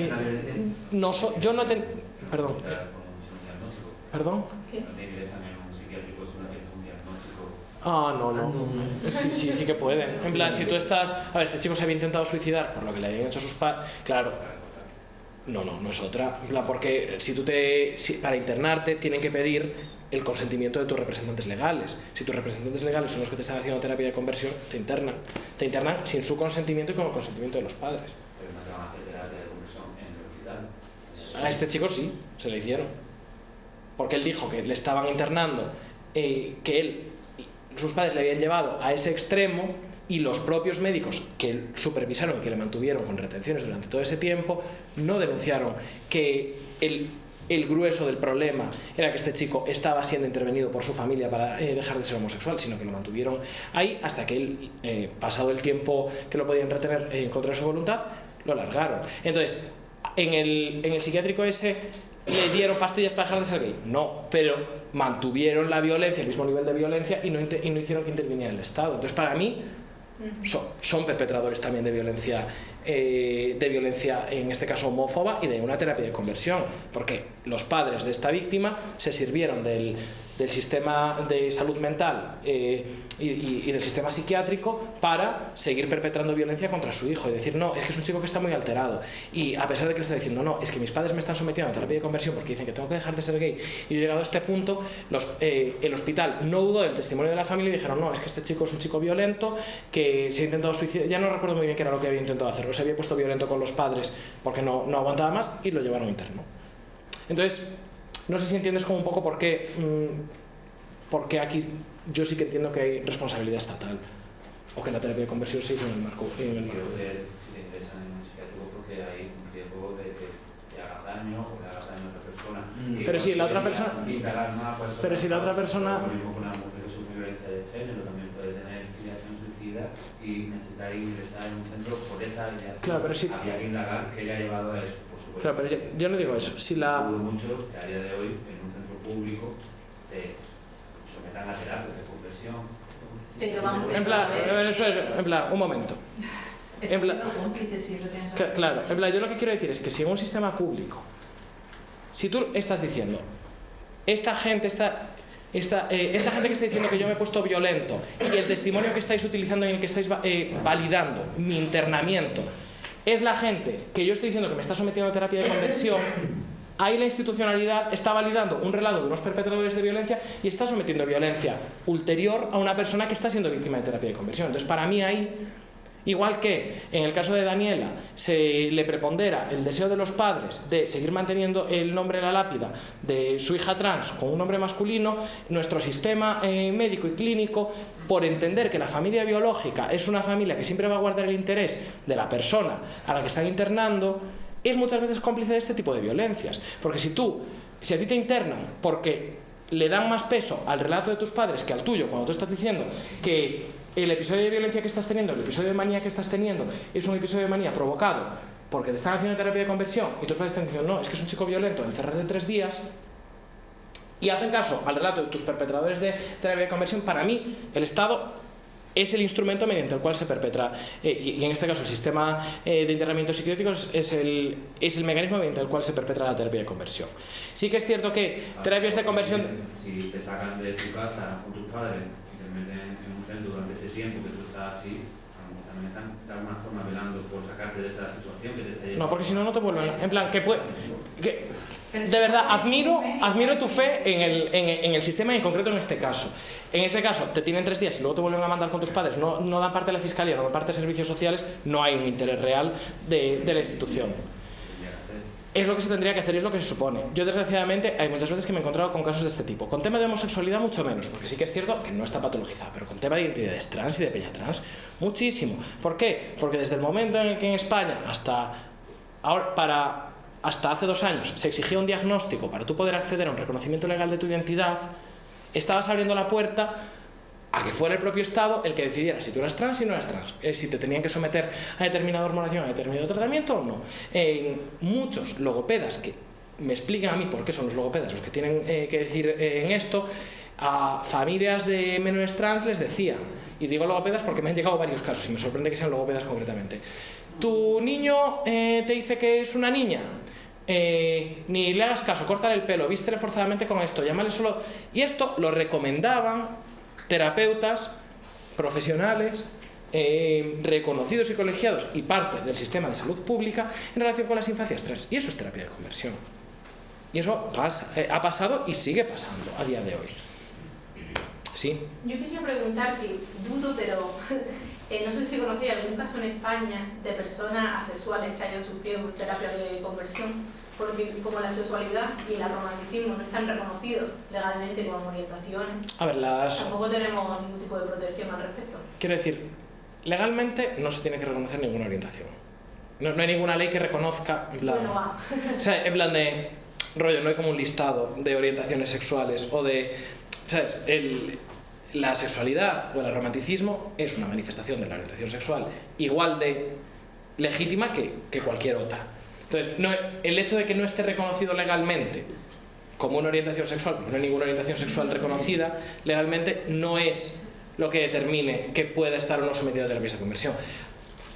la violencia. Yo no tengo... Perdón. ¿Perdón? ¿Qué? ¿No te ingresan en un psiquiátrico si no tienes un diagnóstico? No. Sí que pueden. En plan, si tú estás... A ver, este chico se había intentado suicidar por lo que le habían hecho sus padres. Claro. No es otra. En plan, porque para internarte tienen que pedir el consentimiento de tus representantes legales. Si tus representantes legales son los que te están haciendo terapia de conversión, te internan. Te internan sin su consentimiento y con el consentimiento de los padres. Pero no te van a hacer terapia de conversión en el hospital. A este chico sí, se le hicieron. Porque él dijo que le estaban internando, que sus padres le habían llevado a ese extremo y los propios médicos que supervisaron y que le mantuvieron con retenciones durante todo ese tiempo no denunciaron que el grueso del problema era que este chico estaba siendo intervenido por su familia para dejar de ser homosexual, sino que lo mantuvieron ahí hasta que él, pasado el tiempo que lo podían retener en contra de su voluntad, lo largaron. Entonces, en el psiquiátrico ese... ¿Le dieron pastillas para dejar de ser gay? No, pero mantuvieron la violencia, el mismo nivel de violencia y no hicieron que interviniera el Estado. Entonces, para mí, son perpetradores también de violencia, en este caso homófoba, y de una terapia de conversión, porque los padres de esta víctima se sirvieron del sistema de salud mental y del sistema psiquiátrico para seguir perpetrando violencia contra su hijo y decir, no, es que es un chico que está muy alterado, y a pesar de que le está diciendo, no, es que mis padres me están sometiendo a terapia de conversión porque dicen que tengo que dejar de ser gay, y llegado a este punto el hospital no dudó del testimonio de la familia y dijeron, no, es que este chico es un chico violento que se ha intentado suicidar, ya no recuerdo muy bien qué era lo que había intentado hacer, o se había puesto violento con los padres porque no aguantaba más y lo llevaron interno. Entonces, no sé si entiendes como un poco por qué aquí yo sí que entiendo que hay responsabilidad estatal, o que la terapia de conversión se hizo en el marco. Creo que te interesan en un psiquiátrico porque hay un riesgo de que te haga daño o le haga daño a otra persona. Pero si la otra persona... Pero si la otra persona... Lo mismo con una mujer que sufre violencia de género, también puede tener ideación suicida y necesitar ingresar en un centro por esa ideación. Claro, pero si... Había que indagar qué le ha llevado a eso, por supuesto. Claro, pero yo no digo eso. Si la... Dudo mucho que a día de hoy en un centro público te sometan a terapia de conversión. Pero vamos en plan, un momento. Claro, en plan, yo lo que quiero decir es que si en un sistema público, si tú estás diciendo, esta gente que está diciendo que yo me he puesto violento y el testimonio que estáis utilizando y en el que estáis validando mi internamiento es la gente que yo estoy diciendo que me está sometiendo a terapia de conversión, ahí la institucionalidad está validando un relato de unos perpetradores de violencia y está sometiendo violencia ulterior a una persona que está siendo víctima de terapia de conversión. Entonces, para mí ahí, igual que en el caso de Daniela se le prepondera el deseo de los padres de seguir manteniendo el nombre en la lápida de su hija trans con un nombre masculino, nuestro sistema médico y clínico, por entender que la familia biológica es una familia que siempre va a guardar el interés de la persona a la que están internando, es muchas veces cómplice de este tipo de violencias. Porque si a ti te internan porque le dan más peso al relato de tus padres que al tuyo, cuando tú estás diciendo que el episodio de violencia que estás teniendo, el episodio de manía que estás teniendo, es un episodio de manía provocado porque te están haciendo terapia de conversión y tus padres están diciendo, no, es que es un chico violento, encerrarle 3 días, y hacen caso al relato de tus perpetradores de terapia de conversión, para mí el Estado es el instrumento mediante el cual se perpetra, y en este caso el sistema de internamiento psiquiátrico es el mecanismo mediante el cual se perpetra la terapia de conversión. Sí que es cierto que terapias de conversión... Si te sacan de tu casa con tus padres y te meten en un centro durante ese tiempo que tú estás así, también están de alguna forma velando por sacarte de esa situación que te está llevando. No, porque si no, no te vuelven... En plan, de verdad, admiro tu fe en el sistema y en concreto en este caso. En este caso, te tienen 3 días y luego te vuelven a mandar con tus padres, no dan parte de la fiscalía, no dan parte de servicios sociales, no hay un interés real de la institución. Es lo que se tendría que hacer y es lo que se supone. Yo, desgraciadamente, hay muchas veces que me he encontrado con casos de este tipo. Con tema de homosexualidad, mucho menos, porque sí que es cierto que no está patologizado, pero con tema de identidades trans y de peña trans, muchísimo. ¿Por qué? Porque desde el momento en el que en España, hasta hace 2 años, se exigía un diagnóstico para tú poder acceder a un reconocimiento legal de tu identidad, estabas abriendo la puerta a que fuera el propio Estado el que decidiera si tú eras trans y no eras trans, si te tenían que someter a determinada hormonación, a determinado tratamiento o no. Muchos logopedas que me explican a mí por qué son los logopedas los que tienen que decir en esto, a familias de menores trans les decían, y digo logopedas porque me han llegado varios casos y me sorprende que sean logopedas concretamente, tu niño te dice que es una niña, ni le hagas caso, córtale el pelo, vístele forzadamente con esto, llámale solo... Y esto lo recomendaban terapeutas profesionales reconocidos y colegiados y parte del sistema de salud pública en relación con las infancias trans. Y eso es terapia de conversión. Y eso ha pasado y sigue pasando a día de hoy. Sí. Yo quería preguntar, que dudo, pero no sé si conocía algún caso en España de personas asexuales que hayan sufrido terapia de conversión, porque como la sexualidad y el romanticismo no están reconocidos legalmente como orientaciones, a ver, tampoco tenemos ningún tipo de protección al respecto. Quiero decir, legalmente no se tiene que reconocer ninguna orientación. No hay ninguna ley que reconozca, en plan... Bueno, va. O sea, en plan de... rollo, no hay como un listado de orientaciones sexuales o de... ¿Sabes? La sexualidad o el romanticismo es una manifestación de la orientación sexual igual de legítima que cualquier otra. Entonces, el hecho de que no esté reconocido legalmente como una orientación sexual, porque no hay ninguna orientación sexual reconocida legalmente, no es lo que determine que pueda estar o no sometido a terapias de conversión.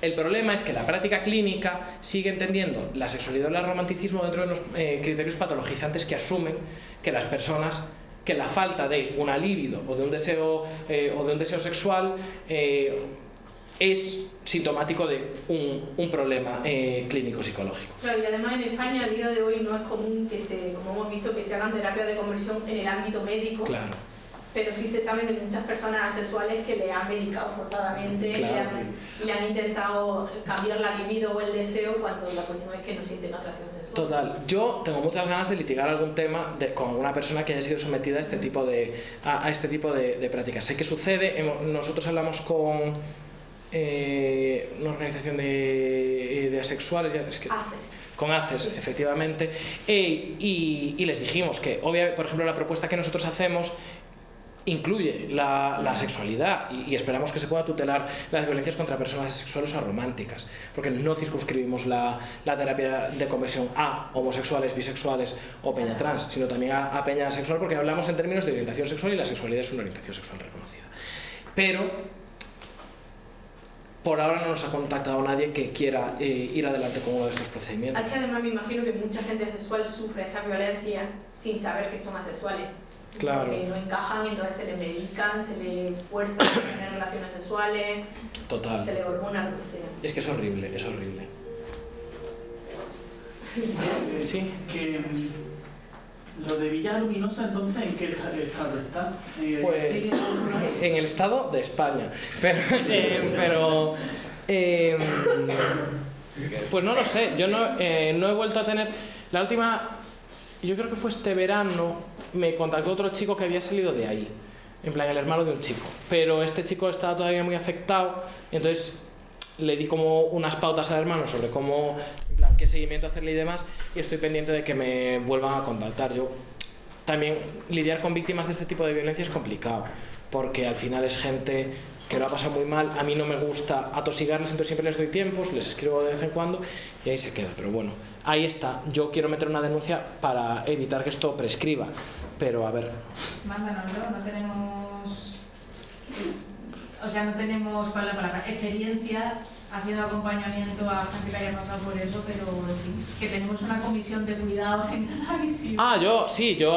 El problema es que la práctica clínica sigue entendiendo la sexualidad o el romanticismo dentro de unos criterios patologizantes que asumen que las personas, que la falta de una libido o de un deseo sexual es sintomático de un problema clínico psicológico. Claro, y además en España a día de hoy no es común que como hemos visto, que se hagan terapias de conversión en el ámbito médico. Claro. Pero sí se sabe de muchas personas asexuales que le han medicado forzadamente, claro, y le han intentado cambiar la libido o el deseo cuando la cuestión es que no sienten atracción sexual. Total. Yo tengo muchas ganas de litigar algún tema con alguna persona que haya sido sometida a este tipo de prácticas. Sé que sucede, nosotros hablamos con una organización de asexuales, con ACES, efectivamente, y les dijimos que, obviamente, por ejemplo, la propuesta que nosotros hacemos incluye la sexualidad y esperamos que se pueda tutelar las violencias contra personas sexuales o románticas, porque no circunscribimos la terapia de conversión a homosexuales, bisexuales o peña trans, sino también a peña sexual, porque hablamos en términos de orientación sexual y la sexualidad es una orientación sexual reconocida. Pero por ahora no nos ha contactado nadie que quiera ir adelante con uno de estos procedimientos. Es que además me imagino que mucha gente asexual sufre esta violencia sin saber que son asexuales. Claro. Porque no encajan y entonces se les medican, se les fuerzan a tener relaciones sexuales. Total. Se les hormona, lo que sea. Es que es horrible, es horrible. Sí. Que lo de Villa Luminosa, entonces, ¿en qué estado está? Pues en el estado de España. Pero pues no lo sé. Yo no he vuelto a tener la última. Yo creo que fue este verano. Me contactó otro chico que había salido de ahí, en plan el hermano de un chico, pero este chico estaba todavía muy afectado, y entonces le di como unas pautas al hermano sobre cómo, en plan, qué seguimiento hacerle y demás, y estoy pendiente de que me vuelvan a contactar. Yo también lidiar con víctimas de este tipo de violencia es complicado, porque al final es gente que lo ha pasado muy mal. A mí no me gusta atosigarles, entonces siempre les doy tiempos, les escribo de vez en cuando y ahí se queda. Pero bueno, ahí está. Yo quiero meter una denuncia para evitar que esto prescriba, pero a ver. Mándanoslo, no tenemos... O sea, no tenemos, ¿cuál es la palabra? Experiencia haciendo acompañamiento a gente que haya pasado por eso, pero en fin, que tenemos una comisión de cuidados en Granada Visible. Ah, yo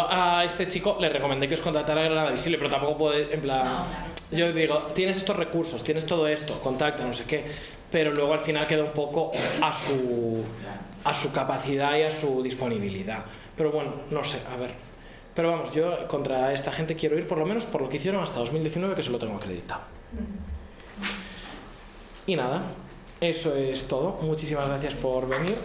a este chico le recomendé que os contactara a Granada Visible, pero tampoco puedo, en plan... No, claro. Yo digo, tienes estos recursos, tienes todo esto, contacta, no sé qué, pero luego al final queda un poco a su capacidad y a su disponibilidad. Pero bueno, no sé, a ver. Pero vamos, yo contra esta gente quiero ir por lo menos por lo que hicieron hasta 2019, que se lo tengo acreditado. Y nada, eso es todo. Muchísimas gracias por venir.